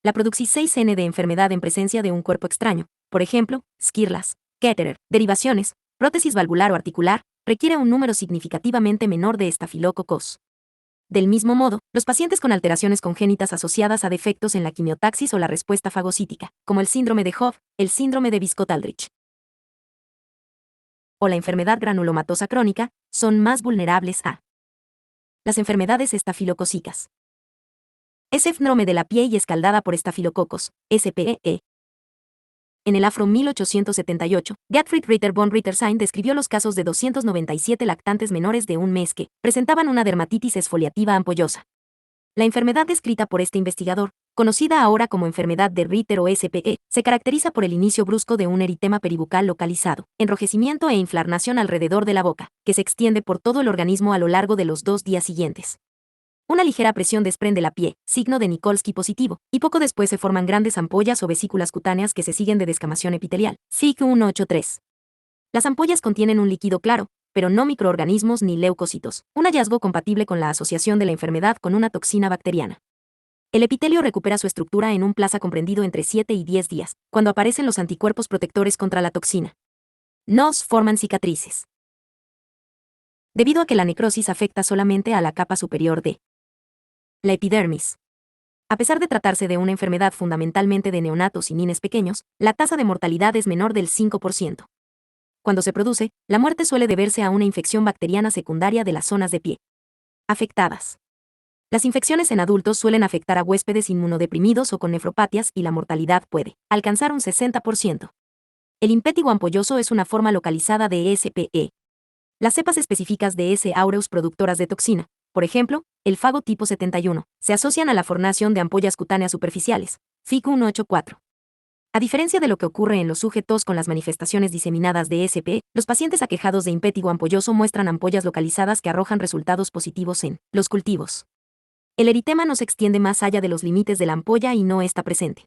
La producción 6N de enfermedad en presencia de un cuerpo extraño, por ejemplo, Skirlas, Ketterer, derivaciones, prótesis valvular o articular, requiere un número significativamente menor de estafilococos. Del mismo modo, los pacientes con alteraciones congénitas asociadas a defectos en la quimiotaxis o la respuesta fagocítica, como el síndrome de Hoff, el síndrome de Biscott-Aldrich o la enfermedad granulomatosa crónica, son más vulnerables a las enfermedades estafilocócicas. Síndrome de la piel escaldada por estafilococos, SPE. En el Afro 1878, Gottfried Ritter von Rittersheim describió los casos de 297 lactantes menores de un mes que presentaban una dermatitis exfoliativa ampollosa. La enfermedad descrita por este investigador, conocida ahora como enfermedad de Ritter o SPE, se caracteriza por el inicio brusco de un eritema peribucal localizado, enrojecimiento e inflamación alrededor de la boca, que se extiende por todo el organismo a lo largo de los 2 días siguientes. Una ligera presión desprende la piel, signo de Nikolsky positivo, y poco después se forman grandes ampollas o vesículas cutáneas que se siguen de descamación epitelial. Fig 183. Las ampollas contienen un líquido claro, pero no microorganismos ni leucocitos, un hallazgo compatible con la asociación de la enfermedad con una toxina bacteriana. El epitelio recupera su estructura en un plazo comprendido entre 7 y 10 días, cuando aparecen los anticuerpos protectores contra la toxina. Nos forman cicatrices. Debido a que la necrosis afecta solamente a la capa superior de la epidermis. A pesar de tratarse de una enfermedad fundamentalmente de neonatos y niños pequeños, la tasa de mortalidad es menor del 5%. Cuando se produce, la muerte suele deberse a una infección bacteriana secundaria de las zonas de pie afectadas. Las infecciones en adultos suelen afectar a huéspedes inmunodeprimidos o con nefropatias y la mortalidad puede alcanzar un 60%. El impétigo ampolloso es una forma localizada de SPE. Las cepas específicas de S. aureus productoras de toxina, por ejemplo, el fago tipo 71, se asocian a la formación de ampollas cutáneas superficiales, FIC 184. A diferencia de lo que ocurre en los sujetos con las manifestaciones diseminadas de SPE, los pacientes aquejados de impétigo ampolloso muestran ampollas localizadas que arrojan resultados positivos en los cultivos. El eritema no se extiende más allá de los límites de la ampolla y no está presente.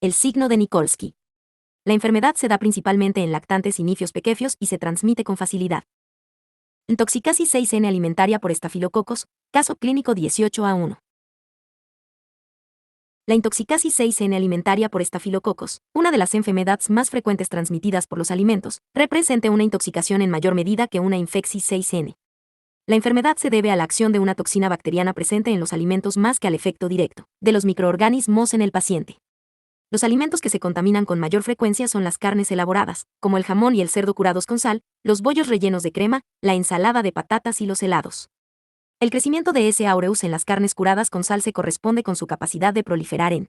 El signo de Nikolsky. La enfermedad se da principalmente en lactantes y nifios pequeños y se transmite con facilidad. Intoxicasis 6N alimentaria por estafilococos, caso clínico 18A1. La intoxicasis 6N alimentaria por estafilococos, una de las enfermedades más frecuentes transmitidas por los alimentos, representa una intoxicación en mayor medida que una infección 6N. La enfermedad se debe a la acción de una toxina bacteriana presente en los alimentos más que al efecto directo de los microorganismos en el paciente. Los alimentos que se contaminan con mayor frecuencia son las carnes elaboradas, como el jamón y el cerdo curados con sal, los bollos rellenos de crema, la ensalada de patatas y los helados. El crecimiento de S. aureus en las carnes curadas con sal se corresponde con su capacidad de proliferar en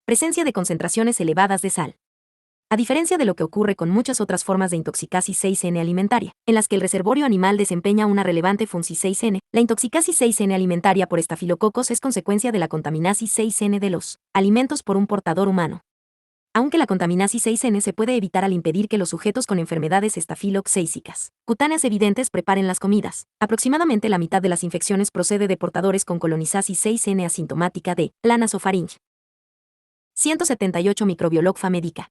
presencia de concentraciones elevadas de sal. A diferencia de lo que ocurre con muchas otras formas de intoxicasis 6N alimentaria, en las que el reservorio animal desempeña una relevante función 6N, la intoxicasis 6N alimentaria por estafilococos es consecuencia de la contaminasis 6N de los alimentos por un portador humano. Aunque la contaminasis 6N se puede evitar al impedir que los sujetos con enfermedades estafilococcísicas cutáneas evidentes preparen las comidas, aproximadamente la mitad de las infecciones procede de portadores con colonizasis 6N asintomática de la nasofaringe. 178 Microbiología médica.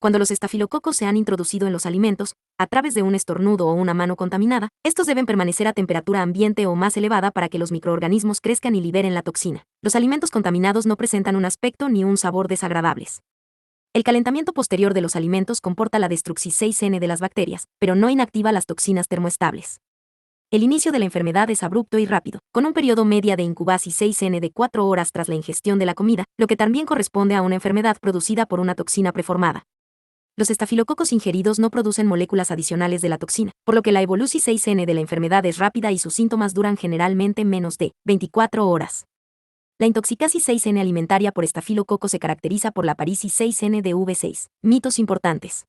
Cuando los estafilococos se han introducido en los alimentos, a través de un estornudo o una mano contaminada, estos deben permanecer a temperatura ambiente o más elevada para que los microorganismos crezcan y liberen la toxina. Los alimentos contaminados no presentan un aspecto ni un sabor desagradables. El calentamiento posterior de los alimentos comporta la destrucción 6N de las bacterias, pero no inactiva las toxinas termoestables. El inicio de la enfermedad es abrupto y rápido, con un periodo media de incubasis 6N de 4 horas tras la ingestión de la comida, lo que también corresponde a una enfermedad producida por una toxina preformada. Los estafilococos ingeridos no producen moléculas adicionales de la toxina, por lo que la evolución 6N de la enfermedad es rápida y sus síntomas duran generalmente menos de 24 horas. La intoxicasis 6N alimentaria por estafilococo se caracteriza por la parisis 6N de V6. Mitos importantes.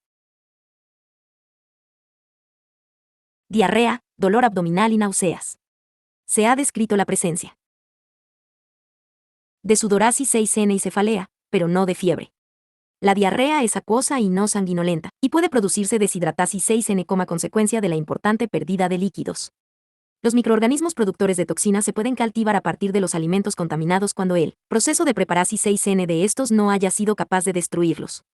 Diarrea, dolor abdominal y náuseas. Se ha descrito la presencia de sudorasis 6N y cefalea, pero no de fiebre. La diarrea es acuosa y no sanguinolenta, y puede producirse deshidratasis 6N como consecuencia de la importante pérdida de líquidos. Los microorganismos productores de toxinas se pueden cultivar a partir de los alimentos contaminados cuando el proceso de preparación 6N de estos no haya sido capaz de destruirlos.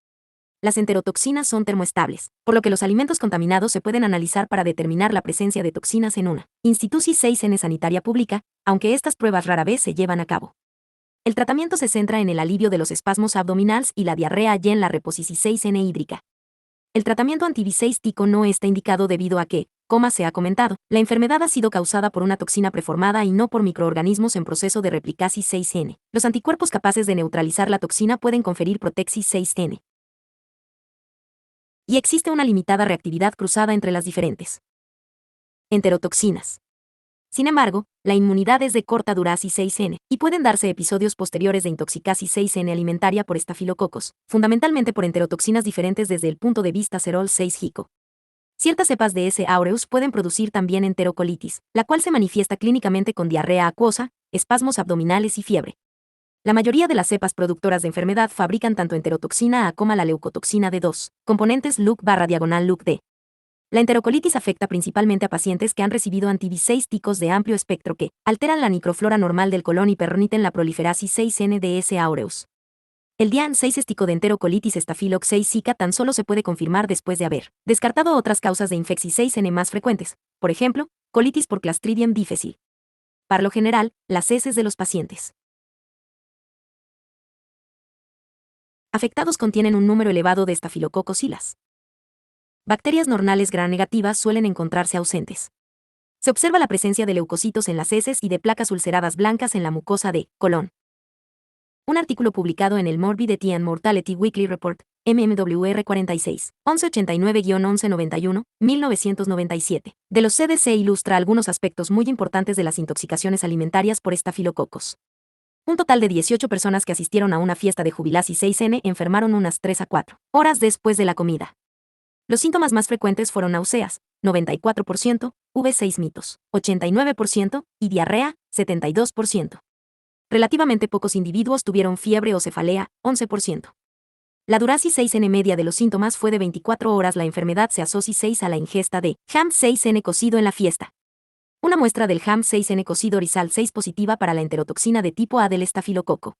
Las enterotoxinas son termoestables, por lo que los alimentos contaminados se pueden analizar para determinar la presencia de toxinas en una institución 6N sanitaria pública, aunque estas pruebas rara vez se llevan a cabo. El tratamiento se centra en el alivio de los espasmos abdominales y la diarrea y en la reposición 6N hídrica. El tratamiento antibiseístico no está indicado debido a que, como se ha comentado, la enfermedad ha sido causada por una toxina preformada y no por microorganismos en proceso de replicasis 6N. Los anticuerpos capaces de neutralizar la toxina pueden conferir protexis 6N. Y existe una limitada reactividad cruzada entre las diferentes enterotoxinas. Sin embargo, la inmunidad es de corta duración 6N, y pueden darse episodios posteriores de intoxicasis 6N alimentaria por estafilococos, fundamentalmente por enterotoxinas diferentes desde el punto de vista cerol 6-gico. Ciertas cepas de S. aureus pueden producir también enterocolitis, la cual se manifiesta clínicamente con diarrea acuosa, espasmos abdominales y fiebre. La mayoría de las cepas productoras de enfermedad fabrican tanto enterotoxina A como la leucotoxina D2, componentes LUC/LUC-D. La enterocolitis afecta principalmente a pacientes que han recibido anti-B6 de amplio espectro que alteran la microflora normal del colon y permiten la proliferasis 6N de S. aureus. El DIAN 6 estico de enterocolitis Staphylococcus 6 Zika tan solo se puede confirmar después de haber descartado otras causas de infección 6N más frecuentes, por ejemplo, colitis por Clostridium difficile. Por lo general, las heces de los pacientes afectados contienen un número elevado de Staphylococcus y las bacterias normales gram negativas suelen encontrarse ausentes. Se observa la presencia de leucocitos en las heces y de placas ulceradas blancas en la mucosa de colon. Un artículo publicado en el Morbidity and Mortality Weekly Report, MMWR 46, 1189-1191, 1997, de los CDC ilustra algunos aspectos muy importantes de las intoxicaciones alimentarias por estafilococos. Un total de 18 personas que asistieron a una fiesta de jubilación 6N enfermaron unas 3 a 4 horas después de la comida. Los síntomas más frecuentes fueron náuseas, 94%, V6 mitos, 89% y diarrea, 72%. Relativamente pocos individuos tuvieron fiebre o cefalea, 11%. La duración 6N media de los síntomas fue de 24 horas. La enfermedad se asocia 6 a la ingesta de ham 6N cocido en la fiesta. Una muestra del ham 6N cocido orizal 6 positiva para la enterotoxina de tipo A del estafilococo.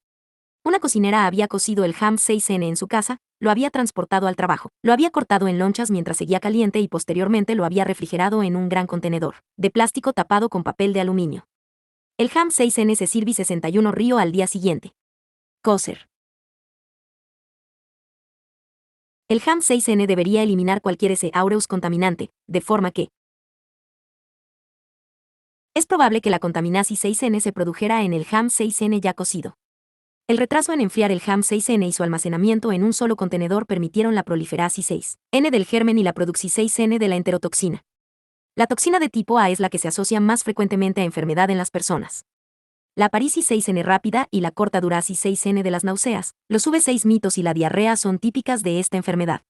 Una cocinera había cocido el ham 6N en su casa, lo había transportado al trabajo, lo había cortado en lonchas mientras seguía caliente y posteriormente lo había refrigerado en un gran contenedor de plástico tapado con papel de aluminio. El ham 6N se sirve 61 río al día siguiente. Coser. El ham 6N debería eliminar cualquier S. aureus contaminante, de forma que es probable que la contaminasis 6N se produjera en el ham 6N ya cocido. El retraso en enfriar el ham 6N y su almacenamiento en un solo contenedor permitieron la proliferasis 6N del germen y la producción 6N de la enterotoxina. La toxina de tipo A es la que se asocia más frecuentemente a enfermedad en las personas. La aparisis 6N rápida y la corta duración 6N de las náuseas, los V6 mitos y la diarrea son típicas de esta enfermedad.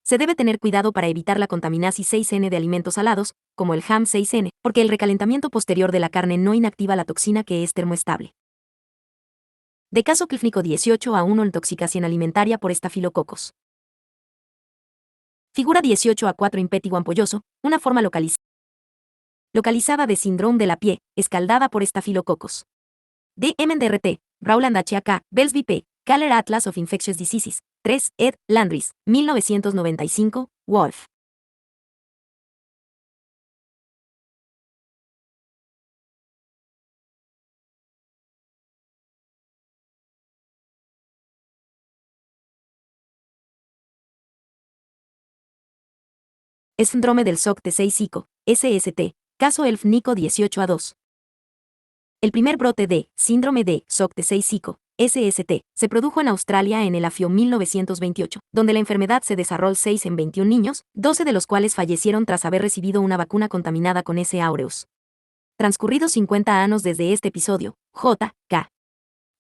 Se debe tener cuidado para evitar la contaminasis 6N de alimentos salados, como el ham 6N, porque el recalentamiento posterior de la carne no inactiva la toxina que es termoestable. De caso clínico 18-1 intoxicación alimentaria por estafilococos. Figura 18-4 impétigo ampolloso, una forma localizada de síndrome de la pie, escaldada por estafilococos. DMDRT, Rowland HAK, Belsby P., Kaller Atlas of Infectious Diseases, 3, ed. Landris, 1995, Wolf. Síndrome del SOC T6 Psico, SST, caso ELF Nico 18-2. El primer brote de síndrome de SOC T6 Psico, SST, se produjo en Australia en el AFIO 1928, donde la enfermedad se desarrolló 6 en 21 niños, 12 de los cuales fallecieron tras haber recibido una vacuna contaminada con S. aureus. Transcurridos 50 años desde este episodio, J.K.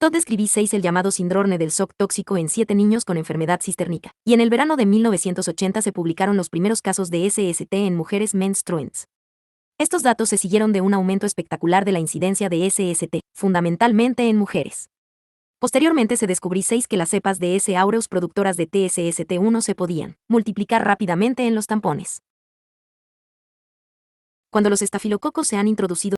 Todd describí 6 el llamado síndrome del SOC tóxico en 7 niños con enfermedad cistérnica, y en el verano de 1980 se publicaron los primeros casos de SST en mujeres menstruantes. Estos datos se siguieron de un aumento espectacular de la incidencia de SST, fundamentalmente en mujeres. Posteriormente se descubrió 6 que las cepas de S. aureus productoras de TSST1 se podían multiplicar rápidamente en los tampones. Cuando los estafilococos se han introducido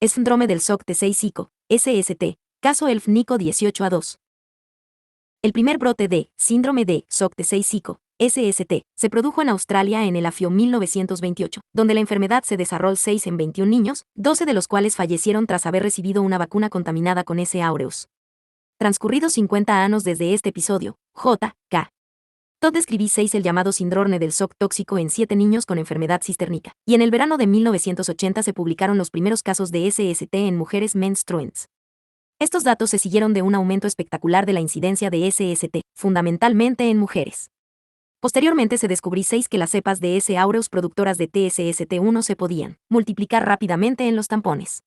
síndrome del SOC T6 Psico, SST, caso ELF Nico 18-2. El primer brote de síndrome de SOC T6 Psico, SST, se produjo en Australia en el AFIO 1928, donde la enfermedad se desarrolló 6 en 21 niños, 12 de los cuales fallecieron tras haber recibido una vacuna contaminada con S. aureus. Transcurridos 50 años desde este episodio, J.K. Todd describí 6 el llamado síndrome del SOC tóxico en 7 niños con enfermedad cistérnica, y en el verano de 1980 se publicaron los primeros casos de SST en mujeres menstruantes. Estos datos se siguieron de un aumento espectacular de la incidencia de SST, fundamentalmente en mujeres. Posteriormente se descubrió 6 que las cepas de S. aureus productoras de TSST1 se podían multiplicar rápidamente en los tampones.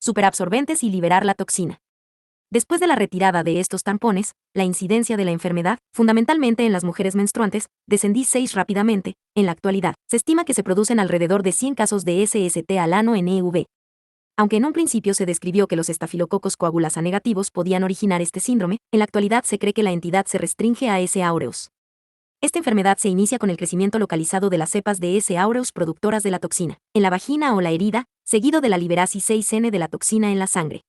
superabsorbentes y liberar la toxina. Después de la retirada de estos tampones, la incidencia de la enfermedad, fundamentalmente en las mujeres menstruantes, descendí 6 rápidamente. En la actualidad, se estima que se producen alrededor de 100 casos de SST al año en EUV. Aunque en un principio se describió que los estafilococos coagulasa negativos podían originar este síndrome, en la actualidad se cree que la entidad se restringe a S. aureus. Esta enfermedad se inicia con el crecimiento localizado de las cepas de S. aureus productoras de la toxina, en la vagina o la herida, seguido de la liberasis 6N de la toxina en la sangre.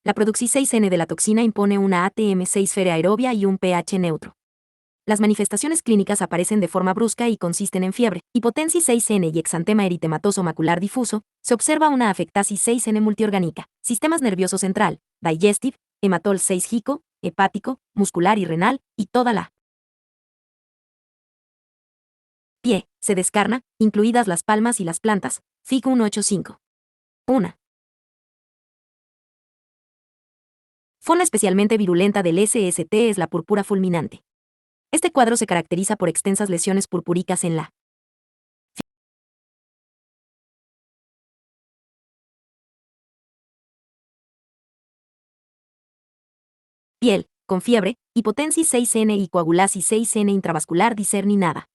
La producción 6N de la toxina impone una ATM6 aerobia y un pH neutro. Las manifestaciones clínicas aparecen de forma brusca y consisten en fiebre, hipotensis 6N y exantema eritematoso macular difuso. Se observa una afectasis 6N multiorgánica, sistemas nervioso central, digestive, hematol 6 gico, hepático, muscular y renal, y toda la pie, se descarna, incluidas las palmas y las plantas. FIC 185. 1. Forma especialmente virulenta del SST es la púrpura fulminante. Este cuadro se caracteriza por extensas lesiones purpúricas en la piel, con fiebre, hipotensis 6N y coagulasis 6N intravascular discerninada.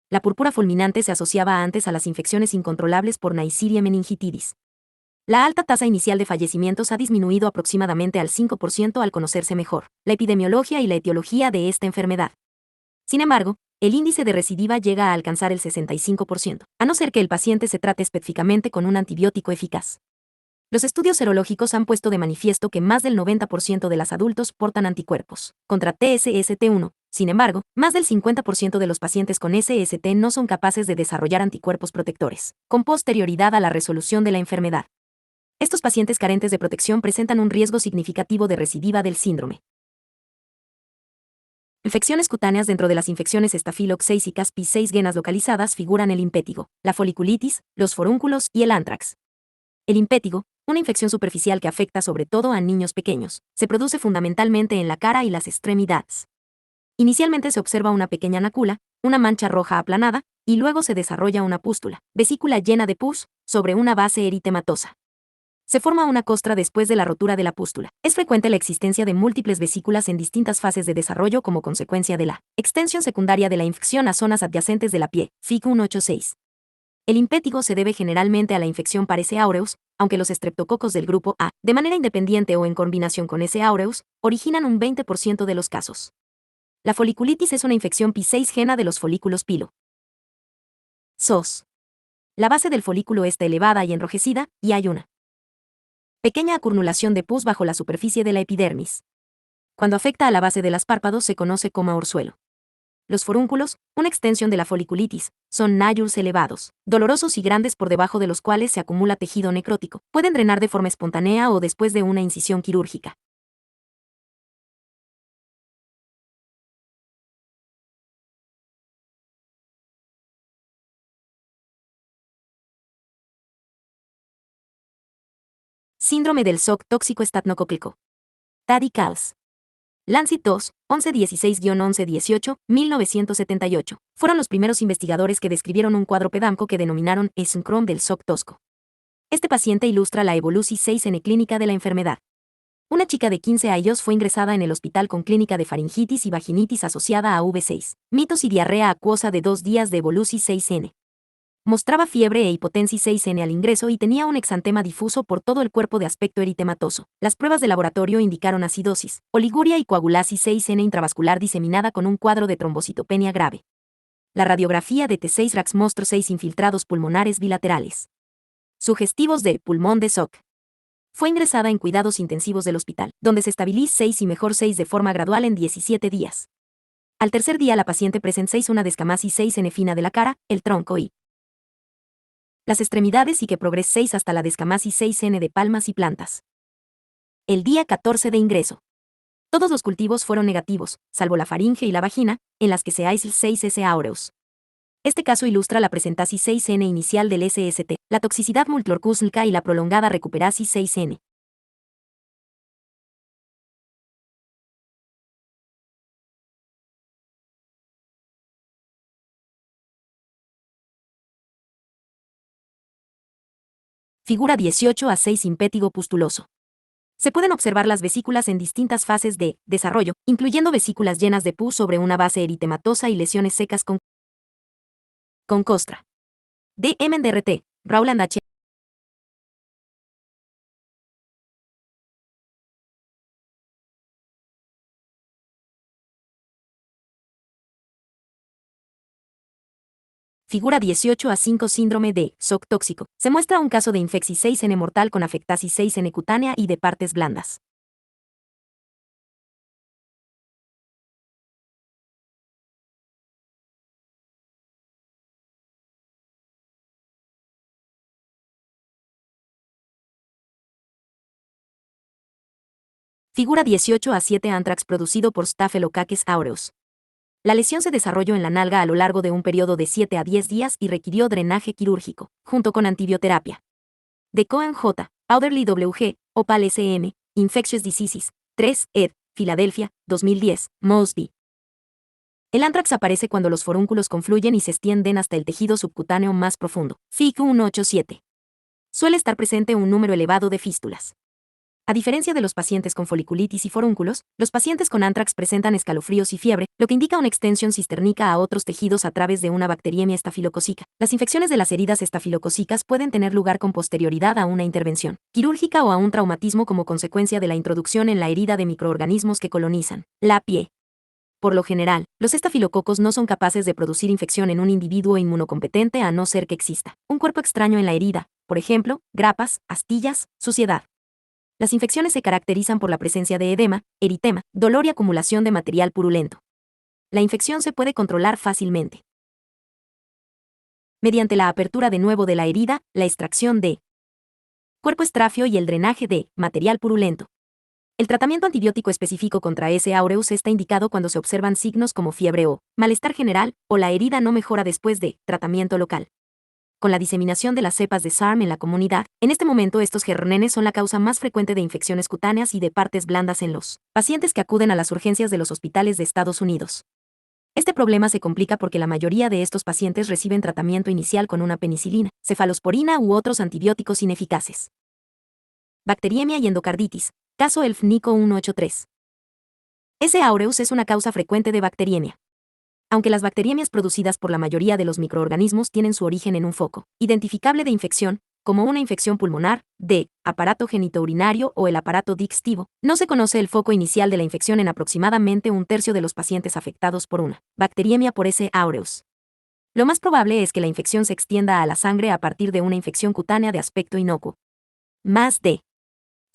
La púrpura fulminante se asociaba antes a las infecciones incontrolables por Neisseria meningitidis. La alta tasa inicial de fallecimientos ha disminuido aproximadamente al 5% al conocerse mejor la epidemiología y la etiología de esta enfermedad. Sin embargo, el índice de recidiva llega a alcanzar el 65%, a no ser que el paciente se trate específicamente con un antibiótico eficaz. Los estudios serológicos han puesto de manifiesto que más del 90% de los adultos portan anticuerpos contra TSST1. Sin embargo, más del 50% de los pacientes con SST no son capaces de desarrollar anticuerpos protectores, con posterioridad a la resolución de la enfermedad. Estos pacientes carentes de protección presentan un riesgo significativo de recidiva del síndrome. Infecciones cutáneas. Dentro de las infecciones Staphylococcus 6 y Caspi 6 genas localizadas figuran el impétigo, la foliculitis, los forúnculos y el antrax. El impétigo, una infección superficial que afecta sobre todo a niños pequeños, se produce fundamentalmente en la cara y las extremidades. Inicialmente se observa una pequeña nácula, una mancha roja aplanada, y luego se desarrolla una pústula, vesícula llena de pus, sobre una base eritematosa. Se forma una costra después de la rotura de la pústula. Es frecuente la existencia de múltiples vesículas en distintas fases de desarrollo como consecuencia de la extensión secundaria de la infección a zonas adyacentes de la piel. FIC 186. El impétigo se debe generalmente a la infección par S. aureus, aunque los estreptococos del grupo A, de manera independiente o en combinación con S. aureus, originan un 20% de los casos. La foliculitis es una infección Pi6 gena de los folículos pilo. SOS. La base del folículo está elevada y enrojecida, y hay una pequeña acumulación de pus bajo la superficie de la epidermis. Cuando afecta a la base de los párpados se conoce como orzuelo. Los forúnculos, una extensión de la foliculitis, son nádulos elevados, dolorosos y grandes por debajo de los cuales se acumula tejido necrótico. Pueden drenar de forma espontánea o después de una incisión quirúrgica. Síndrome del shock tóxico estatnocóclico. Taddy Cals. Lancet 2, 1116-1118, 1978. Fueron los primeros investigadores que describieron un cuadro pedamco que denominaron síndrome del shock tóxico. Este paciente ilustra la evolución 6N clínica de la enfermedad. Una chica de 15 años fue ingresada en el hospital con clínica de faringitis y vaginitis asociada a V6, mitos y diarrea acuosa de 2 días de evolución 6N. Mostraba fiebre e hipotensis 6N al ingreso y tenía un exantema difuso por todo el cuerpo de aspecto eritematoso. Las pruebas de laboratorio indicaron acidosis, oliguria y coagulasis 6N intravascular diseminada con un cuadro de trombocitopenia grave. La radiografía de T6 RAX mostró 6 infiltrados pulmonares bilaterales. Sugestivos de pulmón de SOC. Fue ingresada en cuidados intensivos del hospital, donde se estabilizó 6 y mejor 6 de forma gradual en 17 días. Al tercer día la paciente presentó 6 una descamasis 6N fina de la cara, el tronco y las extremidades y que progresó 6 hasta la descamasis 6N de palmas y plantas. El día 14 de ingreso. Todos los cultivos fueron negativos, salvo la faringe y la vagina, en las que se aisl 6S aureus. Este caso ilustra la presentasis 6N inicial del SST, la toxicidad multiorcúslica y la prolongada recuperasis 6N. Figura 18a6 simpétigo pustuloso. Se pueden observar las vesículas en distintas fases de desarrollo, incluyendo vesículas llenas de pus sobre una base eritematosa y lesiones secas con costra. D. MDRT, Rowland H. Figura 18a5 síndrome de shock tóxico. Se muestra un caso de infección 6N mortal con afectasis 6N cutánea y de partes blandas. Figura 18a7 anthrax producido por Staphylococcus aureus. La lesión se desarrolló en la nalga a lo largo de un periodo de 7 a 10 días y requirió drenaje quirúrgico, junto con antibioterapia. De Cohen J., Powderly W.G., Opal S.M., Infectious Diseases, 3, ed., Filadelfia, 2010, Mosby. El anthrax aparece cuando los forúnculos confluyen y se extienden hasta el tejido subcutáneo más profundo. Fig 187. Suele estar presente un número elevado de fístulas. A diferencia de los pacientes con foliculitis y forúnculos, los pacientes con anthrax presentan escalofríos y fiebre, lo que indica una extensión cistérnica a otros tejidos a través de una bacteriemia estafilocócica. Las infecciones de las heridas estafilocócicas pueden tener lugar con posterioridad a una intervención quirúrgica o a un traumatismo como consecuencia de la introducción en la herida de microorganismos que colonizan la piel. Por lo general, los estafilococos no son capaces de producir infección en un individuo inmunocompetente a no ser que exista un cuerpo extraño en la herida, por ejemplo, grapas, astillas, suciedad. Las infecciones se caracterizan por la presencia de edema, eritema, dolor y acumulación de material purulento. La infección se puede controlar fácilmente mediante la apertura de nuevo de la herida, la extracción de cuerpo estráfeo y el drenaje de material purulento. El tratamiento antibiótico específico contra S. aureus está indicado cuando se observan signos como fiebre o malestar general, o la herida no mejora después de tratamiento local. Con la diseminación de las cepas de SARM en la comunidad, en este momento estos germenes son la causa más frecuente de infecciones cutáneas y de partes blandas en los pacientes que acuden a las urgencias de los hospitales de Estados Unidos. Este problema se complica porque la mayoría de estos pacientes reciben tratamiento inicial con una penicilina, cefalosporina u otros antibióticos ineficaces. Bacteriemia y endocarditis. Caso ELF NICO 183. S. aureus es una causa frecuente de bacteriemia. Aunque las bacteriemias producidas por la mayoría de los microorganismos tienen su origen en un foco identificable de infección, como una infección pulmonar, de aparato genitourinario o el aparato digestivo, no se conoce el foco inicial de la infección en aproximadamente un tercio de los pacientes afectados por una bacteriemia por S. aureus. Lo más probable es que la infección se extienda a la sangre a partir de una infección cutánea de aspecto inocuo. Más de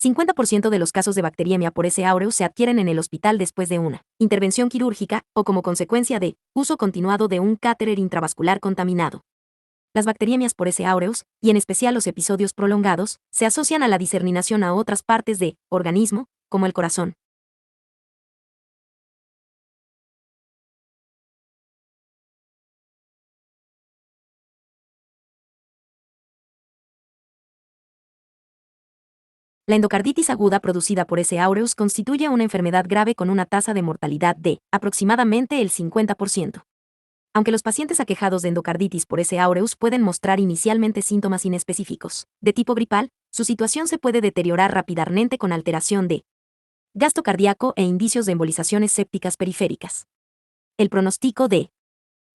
50% de los casos de bacteriemia por S. aureus se adquieren en el hospital después de una intervención quirúrgica o como consecuencia de uso continuado de un catéter intravascular contaminado. Las bacteriemias por S. aureus, y en especial los episodios prolongados, se asocian a la diseminación a otras partes del organismo, como el corazón. La endocarditis aguda producida por S. aureus constituye una enfermedad grave con una tasa de mortalidad de aproximadamente el 50%. Aunque los pacientes aquejados de endocarditis por S. aureus pueden mostrar inicialmente síntomas inespecíficos, de tipo gripal, su situación se puede deteriorar rápidamente con alteración de gasto cardíaco e indicios de embolizaciones sépticas periféricas. El pronóstico de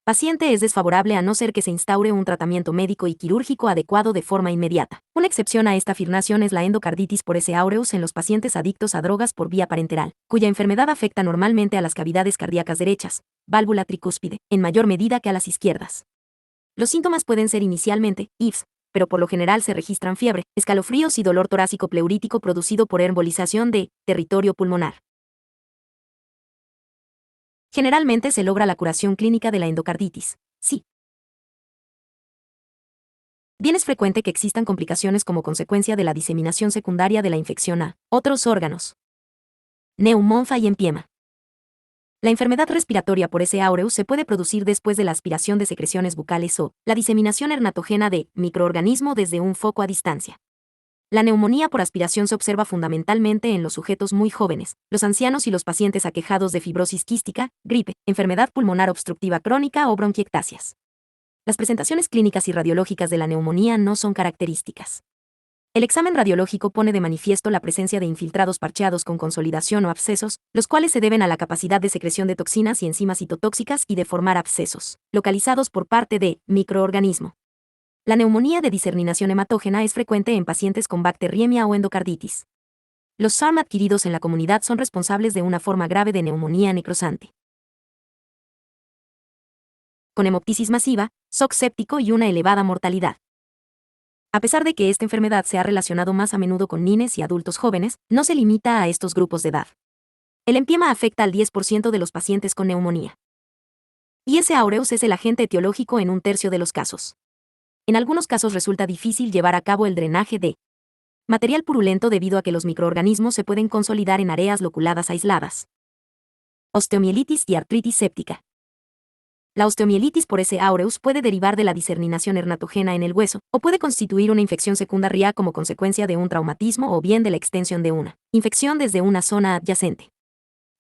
paciente es desfavorable a no ser que se instaure un tratamiento médico y quirúrgico adecuado de forma inmediata. Una excepción a esta afirmación es la endocarditis por S. aureus en los pacientes adictos a drogas por vía parenteral, cuya enfermedad afecta normalmente a las cavidades cardíacas derechas, válvula tricúspide, en mayor medida que a las izquierdas. Los síntomas pueden ser inicialmente IFS, pero por lo general se registran fiebre, escalofríos y dolor torácico pleurítico producido por embolización de territorio pulmonar. Generalmente se logra la curación clínica de la endocarditis. Sí. Bien es frecuente que existan complicaciones como consecuencia de la diseminación secundaria de la infección a otros órganos. Neumonfa y empiema. La enfermedad respiratoria por S. aureus se puede producir después de la aspiración de secreciones bucales o la diseminación hernatógena de microorganismo desde un foco a distancia. La neumonía por aspiración se observa fundamentalmente en los sujetos muy jóvenes, los ancianos y los pacientes aquejados de fibrosis quística, gripe, enfermedad pulmonar obstructiva crónica o bronquiectasias. Las presentaciones clínicas y radiológicas de la neumonía no son características. El examen radiológico pone de manifiesto la presencia de infiltrados parcheados con consolidación o abscesos, los cuales se deben a la capacidad de secreción de toxinas y enzimas citotóxicas y de formar abscesos, localizados por parte de microorganismo. La neumonía de diseminación hematógena es frecuente en pacientes con bacteriemia o endocarditis. Los SARM adquiridos en la comunidad son responsables de una forma grave de neumonía necrosante, con hemoptisis masiva, shock séptico y una elevada mortalidad. A pesar de que esta enfermedad se ha relacionado más a menudo con niños y adultos jóvenes, no se limita a estos grupos de edad. El empiema afecta al 10% de los pacientes con neumonía. S. aureus es el agente etiológico en un tercio de los casos. En algunos casos resulta difícil llevar a cabo el drenaje de material purulento debido a que los microorganismos se pueden consolidar en áreas loculadas aisladas. Osteomielitis y artritis séptica. La osteomielitis por S. aureus puede derivar de la diseminación hematógena en el hueso, o puede constituir una infección secundaria como consecuencia de un traumatismo o bien de la extensión de una infección desde una zona adyacente.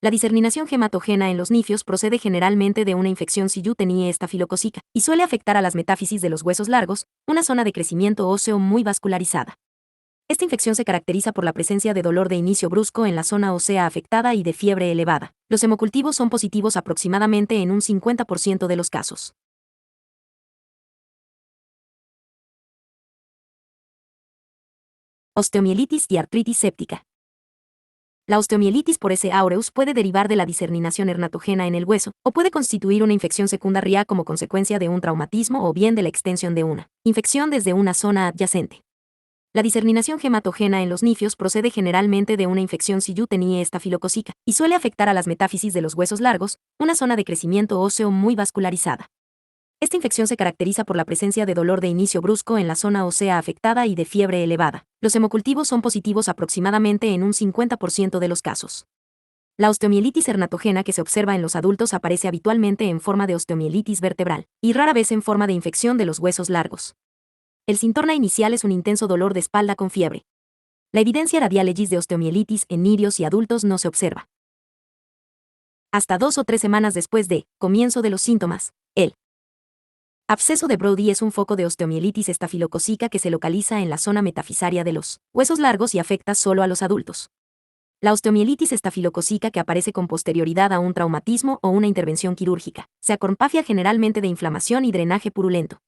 La diseminación hematógena en los nifios procede generalmente de una infección Sillutenii estafilocócica, y suele afectar a las metáfisis de los huesos largos, una zona de crecimiento óseo muy vascularizada. Esta infección se caracteriza por la presencia de dolor de inicio brusco en la zona ósea afectada y de fiebre elevada. Los hemocultivos son positivos aproximadamente en un 50% de los casos. Osteomielitis y artritis séptica. La osteomielitis por S. aureus puede derivar de la diseminación hematógena en el hueso, o puede constituir una infección secundaria como consecuencia de un traumatismo o bien de la extensión de una infección desde una zona adyacente. La diseminación hematógena en los nifios procede generalmente de una infección Sillutenii estafilocócica, y suele afectar a las metáfisis de los huesos largos, una zona de crecimiento óseo muy vascularizada. Esta infección se caracteriza por la presencia de dolor de inicio brusco en la zona ósea afectada y de fiebre elevada. Los hemocultivos son positivos aproximadamente en un 50% de los casos. La osteomielitis hematógena que se observa en los adultos aparece habitualmente en forma de osteomielitis vertebral, y rara vez en forma de infección de los huesos largos. El síntoma inicial es un intenso dolor de espalda con fiebre. La evidencia radiológica de osteomielitis en niños y adultos no se observa. Hasta 2 o 3 semanas después de comienzo de los síntomas, el absceso de Brody es un foco de osteomielitis estafilocócica que se localiza en la zona metafisaria de los huesos largos y afecta solo a los adultos. La osteomielitis estafilocócica que aparece con posterioridad a un traumatismo o una intervención quirúrgica se acompaña generalmente de inflamación y drenaje purulento.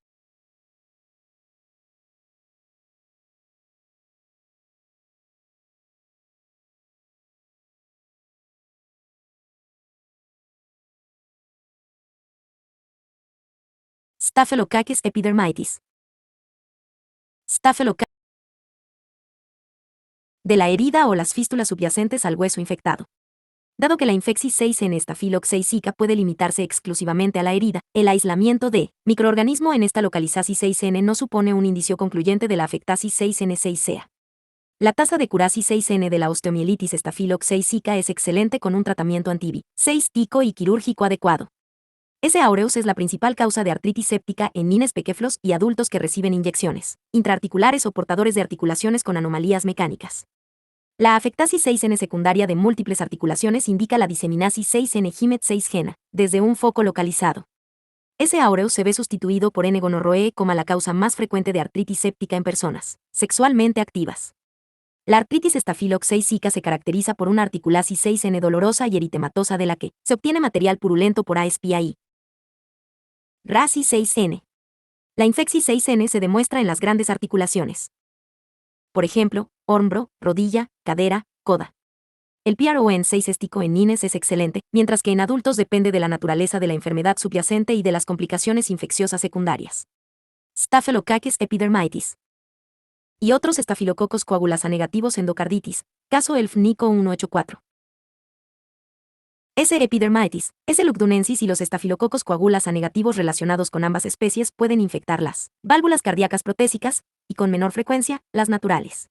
Staphylococcus epidermidis. Staphylococcus de la herida o las fístulas subyacentes al hueso infectado. Dado que la infección 6N Staphylococcus zika puede limitarse exclusivamente a la herida, el aislamiento de microorganismo en esta localización 6N no supone un indicio concluyente de la afectación 6N6CA. La tasa de curación 6N de la osteomielitis Staphylococcus zika es excelente con un tratamiento anti-6 y quirúrgico adecuado. S. aureus es la principal causa de artritis séptica en niños pequeños y adultos que reciben inyecciones intraarticulares o portadores de articulaciones con anomalías mecánicas. La afectasis 6N secundaria de múltiples articulaciones indica la diseminasis 6N Gimet 6 gena, desde un foco localizado. S. aureus se ve sustituido por N. gonorrhoeae como la causa más frecuente de artritis séptica en personas sexualmente activas. La artritis Staphylococcus zika se caracteriza por una articulasis 6N dolorosa y eritematosa de la que se obtiene material purulento por ASPI. RASI 6N. La infección 6N se demuestra en las grandes articulaciones. Por ejemplo, hombro, rodilla, cadera, coda. El PRON6 estico en niños es excelente, mientras que en adultos depende de la naturaleza de la enfermedad subyacente y de las complicaciones infecciosas secundarias. Staphylococcus epidermidis. Y otros estafilococos coagulasa negativos endocarditis, caso ELF-NICO 184. S. epidermidis, S. lugdunensis y los estafilococos coagulasa negativos relacionados con ambas especies pueden infectar las válvulas cardíacas protésicas, y con menor frecuencia, las naturales.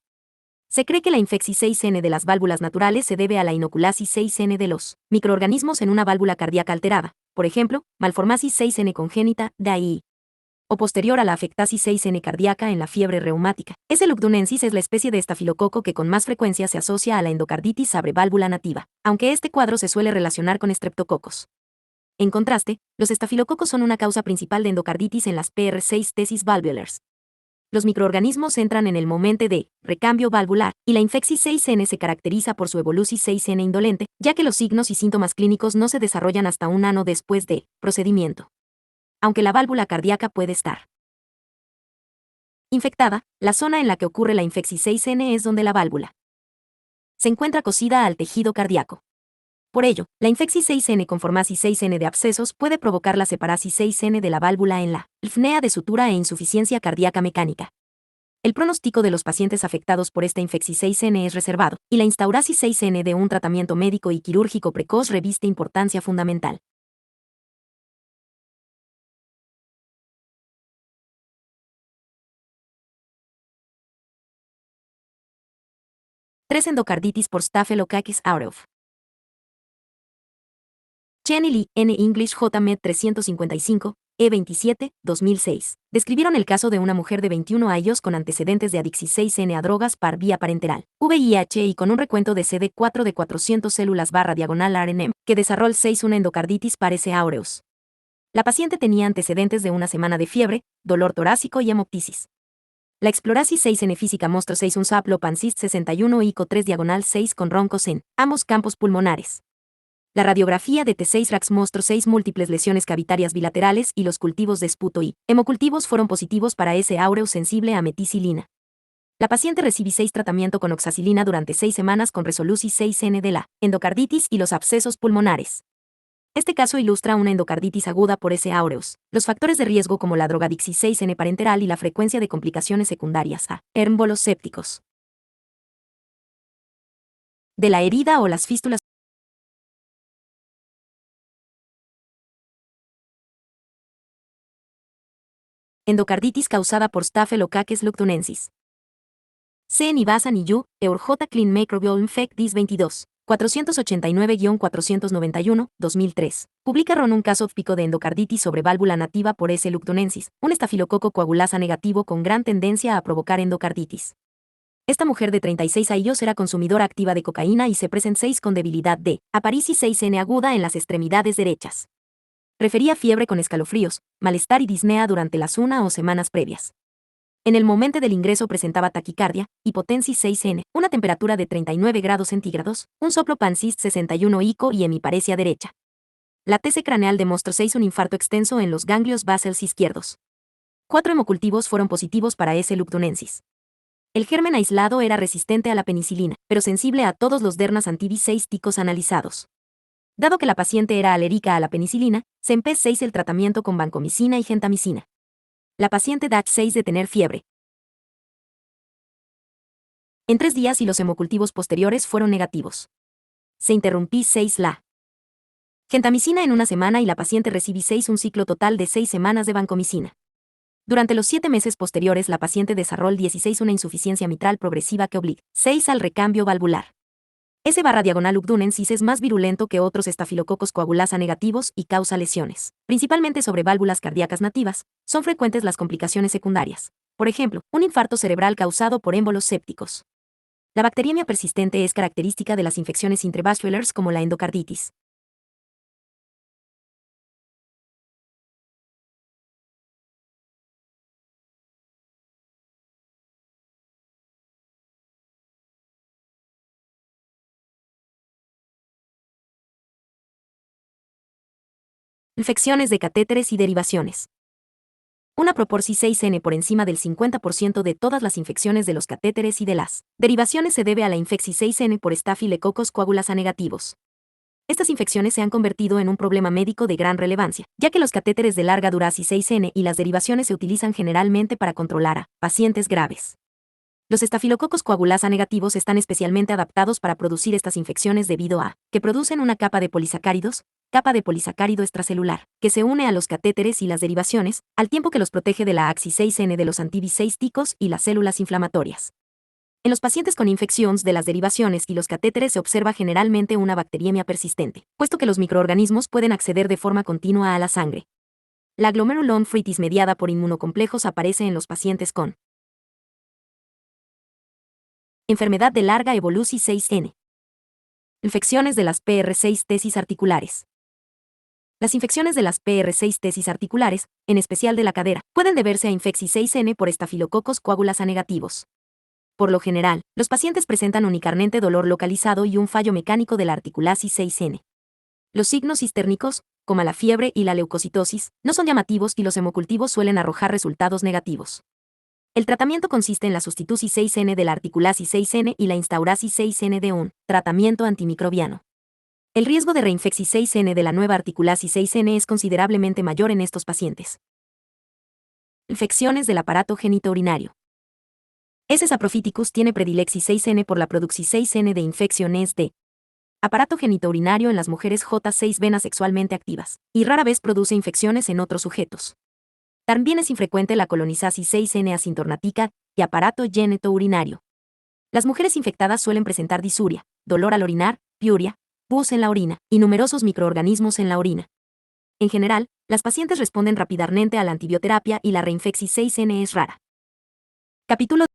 Se cree que la infección 6N de las válvulas naturales se debe a la inoculasis 6N de los microorganismos en una válvula cardíaca alterada, por ejemplo, malformasis 6N congénita, DAI, o posterior a la afectasis 6N cardíaca en la fiebre reumática. S. lugdunensis es la especie de estafilococo que con más frecuencia se asocia a la endocarditis sobre válvula nativa, aunque este cuadro se suele relacionar con estreptococos. En contraste, los estafilococos son una causa principal de endocarditis en las PR6 tesis valvulars. los microorganismos entran en el momento de recambio valvular, y la infección 6N se caracteriza por su evolución 6N indolente, ya que los signos y síntomas clínicos no se desarrollan hasta un año después de procedimiento. Aunque la válvula cardíaca puede estar infectada, la zona en la que ocurre la infección 6N es donde la válvula se encuentra cosida al tejido cardíaco. Por ello, la infección 6N con formación 6N de abscesos puede provocar la separación 6N de la válvula en la apnea de sutura e insuficiencia cardíaca mecánica. El pronóstico de los pacientes afectados por esta infección 6N es reservado, y la instauración 6N de un tratamiento médico y quirúrgico precoz reviste importancia fundamental. Tres endocarditis por Staphylococcus aureus. Chen y Lee, N. English JMed 355, E27, 2006. Describieron el caso de una mujer de 21 años con antecedentes de adicción 6N a drogas par vía parenteral, VIH y con un recuento de CD4 de 400 células diagonal RNM, que desarrolló 6 una endocarditis par S. aureus. La paciente tenía antecedentes de una semana de fiebre, dolor torácico y hemoptisis. La exploración 6N física mostró 6 un saplo pancist 61 ICO 3 diagonal 6 con roncos en ambos campos pulmonares. La radiografía de T6 Rax mostró 6 múltiples lesiones cavitarias bilaterales y los cultivos de esputo y hemocultivos fueron positivos para S. aureus sensible a meticilina. La paciente recibió 6 tratamiento con oxacilina durante 6 semanas con resolución 6N de la endocarditis y los abscesos pulmonares. Este caso ilustra una endocarditis aguda por S. aureus, los factores de riesgo como la drogadicción 6N parenteral y la frecuencia de complicaciones secundarias a émbolos sépticos de la herida o las fístulas. Endocarditis causada por Staphylococcus lugdunensis. C. Nivasa Niyu, J. Clean Microbial Infect Dis 22, 489-491, 2003. Publicaron un caso pico de endocarditis sobre válvula nativa por S. lugdunensis, un estafilococo coagulasa negativo con gran tendencia a provocar endocarditis. Esta mujer de 36 años era consumidora activa de cocaína y se presenta 6 con debilidad de aparici 6N aguda en las extremidades derechas. Refería fiebre con escalofríos, malestar y disnea durante las 1 o semanas previas. En el momento del ingreso presentaba taquicardia, hipotensis 6N, una temperatura de 39 grados centígrados, un soplo pancist 61 ICO y hemiparesia derecha. La TC craneal demostró 6 un infarto extenso en los ganglios basales izquierdos. 4 hemocultivos fueron positivos para S. lugdunensis. El germen aislado era resistente a la penicilina, pero sensible a todos los dernas anti-B6 ticos analizados. Dado que la paciente era alérgica a la penicilina, se empezó 6 el tratamiento con vancomicina y gentamicina. La paciente da 6 de tener fiebre. En 3 días y los hemocultivos posteriores fueron negativos. Se interrumpí 6 la gentamicina en una semana y la paciente recibió 6 un ciclo total de 6 semanas de vancomicina. Durante los 7 meses posteriores la paciente desarrolló 16 una insuficiencia mitral progresiva que obliga 6 al recambio valvular. S/diagonal lugdunensis es más virulento que otros estafilococos coagulasa negativos y causa lesiones, principalmente sobre válvulas cardíacas nativas. Son frecuentes las complicaciones secundarias. Por ejemplo, un infarto cerebral causado por émbolos sépticos. La bacteriemia persistente es característica de las infecciones intravasculares como la endocarditis. Infecciones de catéteres y derivaciones. Una proporción 6N por encima del 50% de todas las infecciones de los catéteres y de las derivaciones se debe a la infección 6N por Staphylococcus coagulasa negativos. Estas infecciones se han convertido en un problema médico de gran relevancia, ya que los catéteres de larga duración 6N y las derivaciones se utilizan generalmente para controlar a pacientes graves. Los estafilococos coagulasa negativos están especialmente adaptados para producir estas infecciones debido a que producen una capa de polisacáridos, capa de polisacárido extracelular, que se une a los catéteres y las derivaciones, al tiempo que los protege de la axis 6N de los anti-B6 ticos y las células inflamatorias. En los pacientes con infecciones de las derivaciones y los catéteres se observa generalmente una bacteriemia persistente, puesto que los microorganismos pueden acceder de forma continua a la sangre. La glomerulonefritis mediada por inmunocomplejos aparece en los pacientes con enfermedad de larga evolución 6N. Infecciones de las PR6 tesis articulares. Las infecciones de las PR6 tesis articulares, en especial de la cadera, pueden deberse a infecci 6N por estafilococos coagulasa negativos. Por lo general, los pacientes presentan unicarnente dolor localizado y un fallo mecánico de la articulasis 6N. Los signos histérnicos, como la fiebre y la leucocitosis, no son llamativos y los hemocultivos suelen arrojar resultados negativos. El tratamiento consiste en la sustitución 6N de la articulasis 6N y la instaurasis 6N de un tratamiento antimicrobiano. El riesgo de reinfección 6N de la nueva articulasis 6N es considerablemente mayor en estos pacientes. Infecciones del aparato genitourinario. S. saprophyticus tiene predilexis 6N por la producción 6N de infecciones de aparato genitourinario en las mujeres J6 venas sexualmente activas, y rara vez produce infecciones en otros sujetos. También es infrecuente la colonizasis 6N asintornática y aparato genitourinario. Las mujeres infectadas suelen presentar disuria, dolor al orinar, piuria, pus en la orina, y numerosos microorganismos en la orina. En general, las pacientes responden rápidamente a la antibioterapia y la reinfección 6N es rara. Capítulo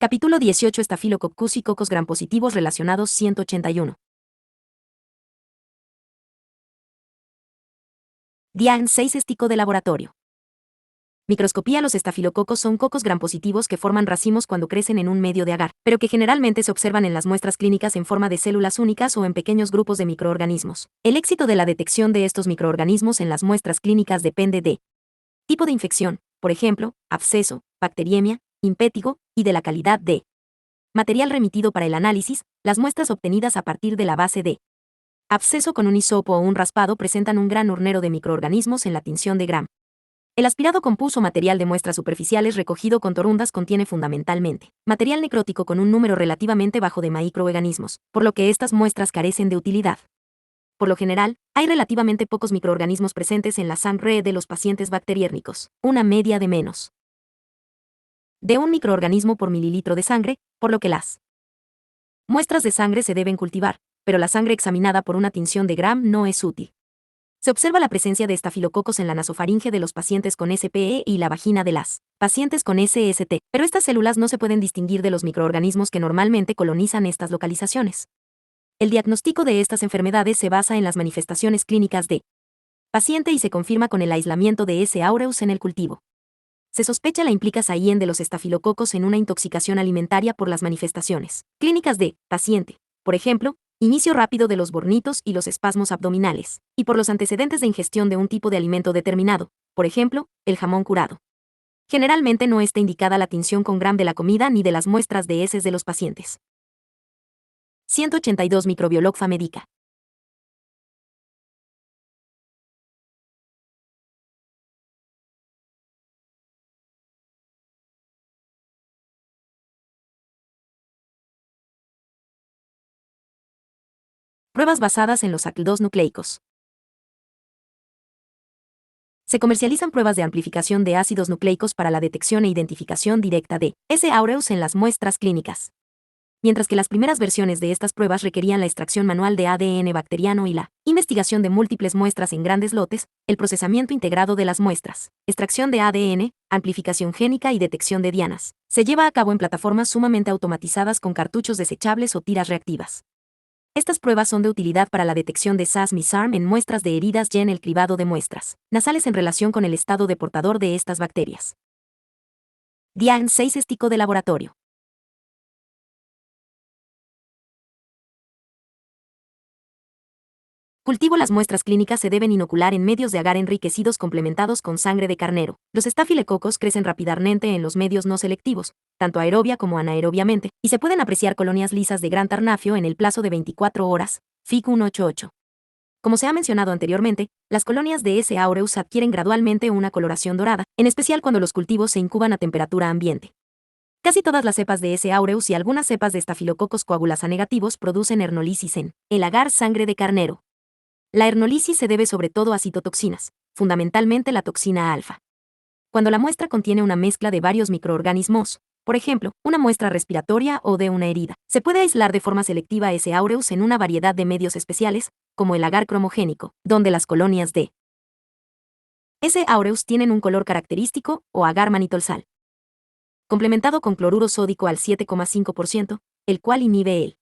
Capítulo 18 Estafilococcus y cocos gram positivos relacionados 181. Dian 6 estico de laboratorio. Microscopía. Los estafilococos son cocos gram positivos que forman racimos cuando crecen en un medio de agar, pero que generalmente se observan en las muestras clínicas en forma de células únicas o en pequeños grupos de microorganismos. El éxito de la detección de estos microorganismos en las muestras clínicas depende de tipo de infección, por ejemplo, absceso, bacteriemia, impétigo, y de la calidad de material remitido para el análisis. Las muestras obtenidas a partir de la base de absceso con un hisopo o un raspado presentan un gran urnero de microorganismos en la tinción de Gram. El aspirado compuso material de muestras superficiales recogido con torundas contiene fundamentalmente material necrótico con un número relativamente bajo de microorganismos, por lo que estas muestras carecen de utilidad. Por lo general, hay relativamente pocos microorganismos presentes en la sangre de los pacientes bacteriérnicos, una media de menos de un microorganismo por mililitro de sangre, por lo que las muestras de sangre se deben cultivar, pero la sangre examinada por una tinción de Gram no es útil. Se observa la presencia de estafilococos en la nasofaringe de los pacientes con SPE y la vagina de las pacientes con SST, pero estas células no se pueden distinguir de los microorganismos que normalmente colonizan estas localizaciones. El diagnóstico de estas enfermedades se basa en las manifestaciones clínicas de paciente y se confirma con el aislamiento de S. aureus en el cultivo. Se sospecha la implicación de los estafilococos en una intoxicación alimentaria por las manifestaciones clínicas de paciente, por ejemplo, inicio rápido de los bornitos y los espasmos abdominales, y por los antecedentes de ingestión de un tipo de alimento determinado, por ejemplo, el jamón curado. Generalmente no está indicada la tinción con Gram de la comida ni de las muestras de heces de los pacientes. 182 Microbiología médica. Pruebas basadas en los ácidos nucleicos. Se comercializan pruebas de amplificación de ácidos nucleicos para la detección e identificación directa de S. aureus en las muestras clínicas. Mientras que las primeras versiones de estas pruebas requerían la extracción manual de ADN bacteriano y la investigación de múltiples muestras en grandes lotes, el procesamiento integrado de las muestras, extracción de ADN, amplificación génica y detección de dianas, se lleva a cabo en plataformas sumamente automatizadas con cartuchos desechables o tiras reactivas. Estas pruebas son de utilidad para la detección de SAS-MISARM en muestras de heridas y en el cribado de muestras nasales en relación con el estado de portador de estas bacterias. Dian 6 estico de laboratorio. Cultivo. Las muestras clínicas se deben inocular en medios de agar enriquecidos complementados con sangre de carnero. Los estafilococos crecen rápidamente en los medios no selectivos, tanto aerobia como anaerobiamente, y se pueden apreciar colonias lisas de gran tarnafio en el plazo de 24 horas, FIC 188. Como se ha mencionado anteriormente, las colonias de S. aureus adquieren gradualmente una coloración dorada, en especial cuando los cultivos se incuban a temperatura ambiente. Casi todas las cepas de S. aureus y algunas cepas de estafilococos coagulasa negativos producen hernolisis en el agar sangre de carnero. La hernolisis se debe sobre todo a citotoxinas, fundamentalmente la toxina alfa. Cuando la muestra contiene una mezcla de varios microorganismos, por ejemplo, una muestra respiratoria o de una herida, se puede aislar de forma selectiva S. aureus en una variedad de medios especiales, como el agar cromogénico, donde las colonias de S. aureus tienen un color característico o agar manitolsal, complementado con cloruro sódico al 7,5%, el cual inhibe el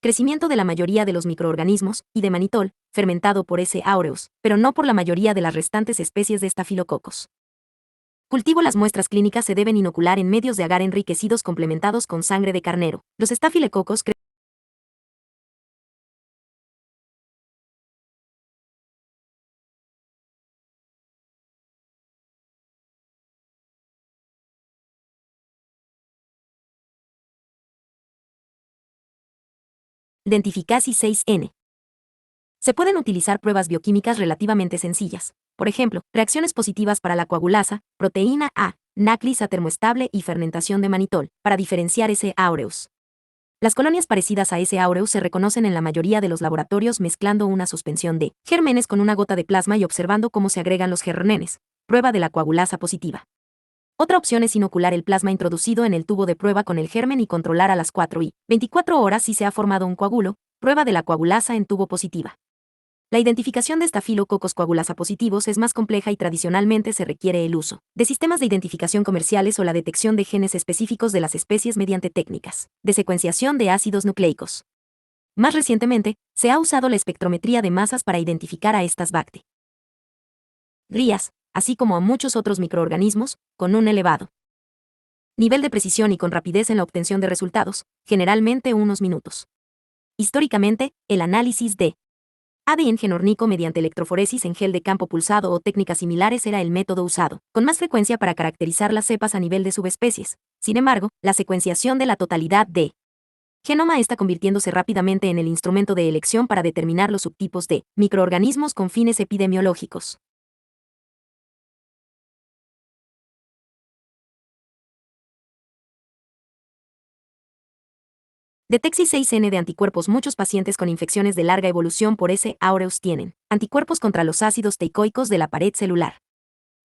crecimiento de la mayoría de los microorganismos y de manitol, fermentado por S. aureus, pero no por la mayoría de las restantes especies de estafilococos. Cultivo. Las muestras clínicas se deben inocular en medios de agar enriquecidos complementados con sangre de carnero. Los estafilococos Identificasi 6N. Se pueden utilizar pruebas bioquímicas relativamente sencillas. Por ejemplo, reacciones positivas para la coagulasa, proteína A, náclisa termoestable y fermentación de manitol, para diferenciar S. aureus. Las colonias parecidas a S. aureus se reconocen en la mayoría de los laboratorios mezclando una suspensión de gérmenes con una gota de plasma y observando cómo se agregan los gérmenes. Prueba de la coagulasa positiva. Otra opción es inocular el plasma introducido en el tubo de prueba con el germen y controlar a las 4 y 24 horas si se ha formado un coágulo. Prueba de la coagulasa en tubo positiva. La identificación de estafilococos coagulasa positivos es más compleja y tradicionalmente se requiere el uso de sistemas de identificación comerciales o la detección de genes específicos de las especies mediante técnicas de secuenciación de ácidos nucleicos. Más recientemente, se ha usado la espectrometría de masas para identificar a estas bacterias, así como a muchos otros microorganismos, con un elevado nivel de precisión y con rapidez en la obtención de resultados, generalmente unos minutos. Históricamente, el análisis de ADN genornico mediante electroforesis en gel de campo pulsado o técnicas similares era el método usado, con más frecuencia para caracterizar las cepas a nivel de subespecies. Sin embargo, la secuenciación de la totalidad de genoma está convirtiéndose rápidamente en el instrumento de elección para determinar los subtipos de microorganismos con fines epidemiológicos. Detexi 6N de anticuerpos. Muchos pacientes con infecciones de larga evolución por S. aureus tienen anticuerpos contra los ácidos teicoicos de la pared celular.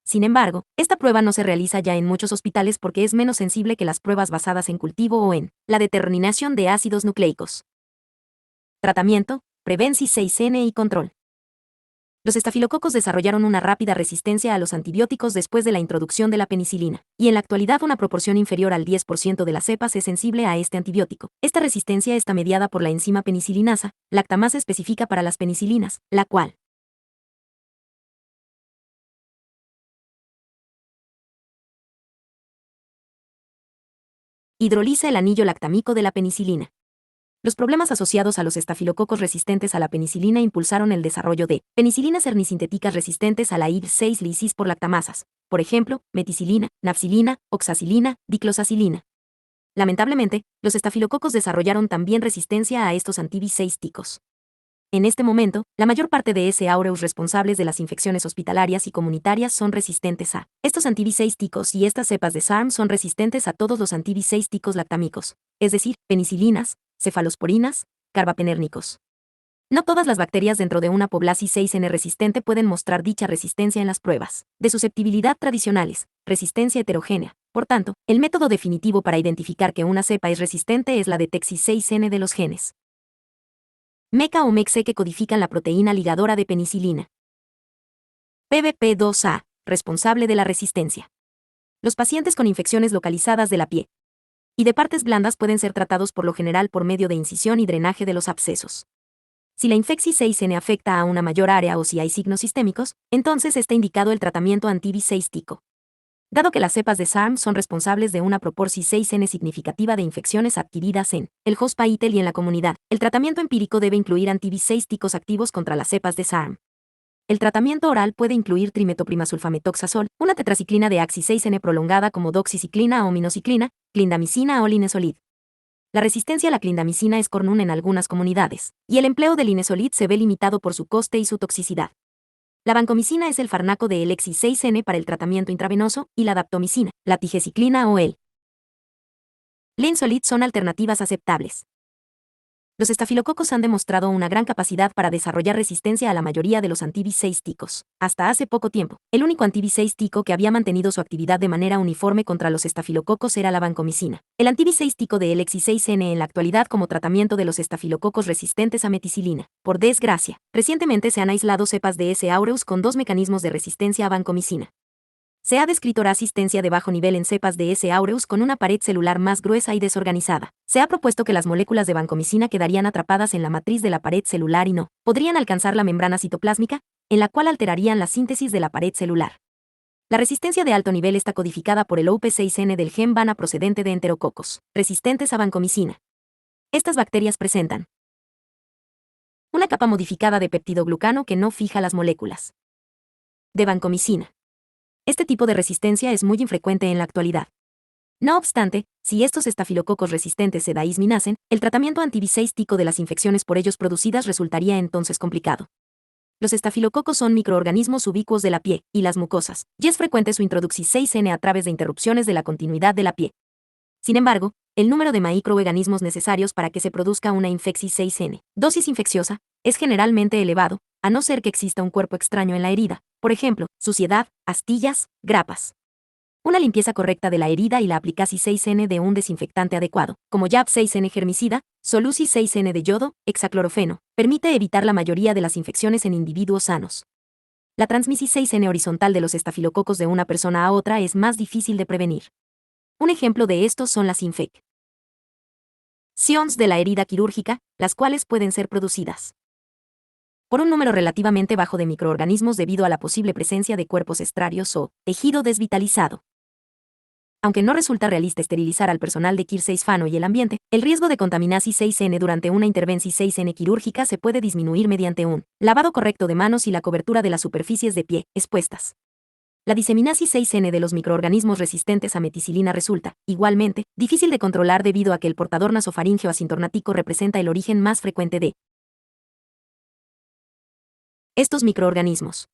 Sin embargo, esta prueba no se realiza ya en muchos hospitales porque es menos sensible que las pruebas basadas en cultivo o en la determinación de ácidos nucleicos. Tratamiento, Prevenci 6N y control. Los estafilococos desarrollaron una rápida resistencia a los antibióticos después de la introducción de la penicilina, y en la actualidad una proporción inferior al 10% de las cepas es sensible a este antibiótico. Esta resistencia está mediada por la enzima penicilinasa, lactamasa específica para las penicilinas, la cual hidroliza el anillo lactámico de la penicilina. Los problemas asociados a los estafilococos resistentes a la penicilina impulsaron el desarrollo de penicilinas hernisintéticas resistentes a la IP6 lisis por lactamasas, por ejemplo, meticilina, nafcilina, oxacilina, diclosacilina. Lamentablemente, los estafilococos desarrollaron también resistencia a estos anti-B6 ticos. En este momento, la mayor parte de S. aureus responsables de las infecciones hospitalarias y comunitarias son resistentes a estos anti-B6 ticos y estas cepas de SARM son resistentes a todos los anti-B6 ticos lactámicos, es decir, penicilinas, cefalosporinas, carbapenérnicos. No todas las bacterias dentro de una población 6N resistente pueden mostrar dicha resistencia en las pruebas de susceptibilidad tradicionales, resistencia heterogénea. Por tanto, el método definitivo para identificar que una cepa es resistente es la detexi 6N de los genes MECA o MECSE que codifican la proteína ligadora de penicilina. PBP2A, responsable de la resistencia. Los pacientes con infecciones localizadas de la piel y de partes blandas pueden ser tratados por lo general por medio de incisión y drenaje de los abscesos. Si la infección 6N afecta a una mayor área o si hay signos sistémicos, entonces está indicado el tratamiento anti-B6 tico. Dado que las cepas de SARM son responsables de una proporción 6N significativa de infecciones adquiridas en el host paitel y en la comunidad, el tratamiento empírico debe incluir anti-B6 ticos activos contra las cepas de SARM. El tratamiento oral puede incluir trimetoprimazulfametoxazol, una tetraciclina de axi 6N prolongada como doxiciclina o minociclina, clindamicina o linesolid. La resistencia a la clindamicina es común en algunas comunidades, y el empleo del linesolid se ve limitado por su coste y su toxicidad. La vancomicina es el fármaco de Elexi 6N para el tratamiento intravenoso y la daptomicina, la tigesiclina o el linezolid son alternativas aceptables. Los estafilococos han demostrado una gran capacidad para desarrollar resistencia a la mayoría de los anti-B6 ticos. Hasta hace poco tiempo, el único anti-B6 tico que había mantenido su actividad de manera uniforme contra los estafilococos era la vancomicina. El anti-B6 tico de LX6N en la actualidad como tratamiento de los estafilococos resistentes a meticilina. Por desgracia, recientemente se han aislado cepas de S. aureus con 2 mecanismos de resistencia a vancomicina. Se ha descrito resistencia de bajo nivel en cepas de S. aureus con una pared celular más gruesa y desorganizada. Se ha propuesto que las moléculas de vancomicina quedarían atrapadas en la matriz de la pared celular y no podrían alcanzar la membrana citoplásmica, en la cual alterarían la síntesis de la pared celular. La resistencia de alto nivel está codificada por el OP6N del gen VANA procedente de enterococos, resistentes a vancomicina. Estas bacterias presentan una capa modificada de peptidoglucano que no fija las moléculas de vancomicina. Este tipo de resistencia es muy infrecuente en la actualidad. No obstante, si estos estafilococos resistentes sedaisminacen, el tratamiento anti-B6 tico de las infecciones por ellos producidas resultaría entonces complicado. Los estafilococos son microorganismos ubicuos de la piel y las mucosas, y es frecuente su introducción 6N a través de interrupciones de la continuidad de la piel. Sin embargo, el número de microorganismos necesarios para que se produzca una infección 6N, dosis infecciosa, es generalmente elevado, a no ser que exista un cuerpo extraño en la herida, por ejemplo, suciedad, astillas, grapas. Una limpieza correcta de la herida y la aplicación 6N de un desinfectante adecuado, como YAP 6N germicida, Soluci 6N de yodo, hexaclorofeno, permite evitar la mayoría de las infecciones en individuos sanos. La transmisión 6N horizontal de los estafilococos de una persona a otra es más difícil de prevenir. Un ejemplo de estos son las infecciones de la herida quirúrgica, las cuales pueden ser producidas por un número relativamente bajo de microorganismos debido a la posible presencia de cuerpos estrarios o tejido desvitalizado. Aunque no resulta realista esterilizar al personal de KIR 6 Fano y el ambiente, el riesgo de contaminación 6N durante una intervención 6N quirúrgica se puede disminuir mediante un lavado correcto de manos y la cobertura de las superficies de pie expuestas. La diseminación 6N de los microorganismos resistentes a meticilina resulta, igualmente, difícil de controlar debido a que el portador nasofaríngeo asintomático representa el origen más frecuente de estos microorganismos.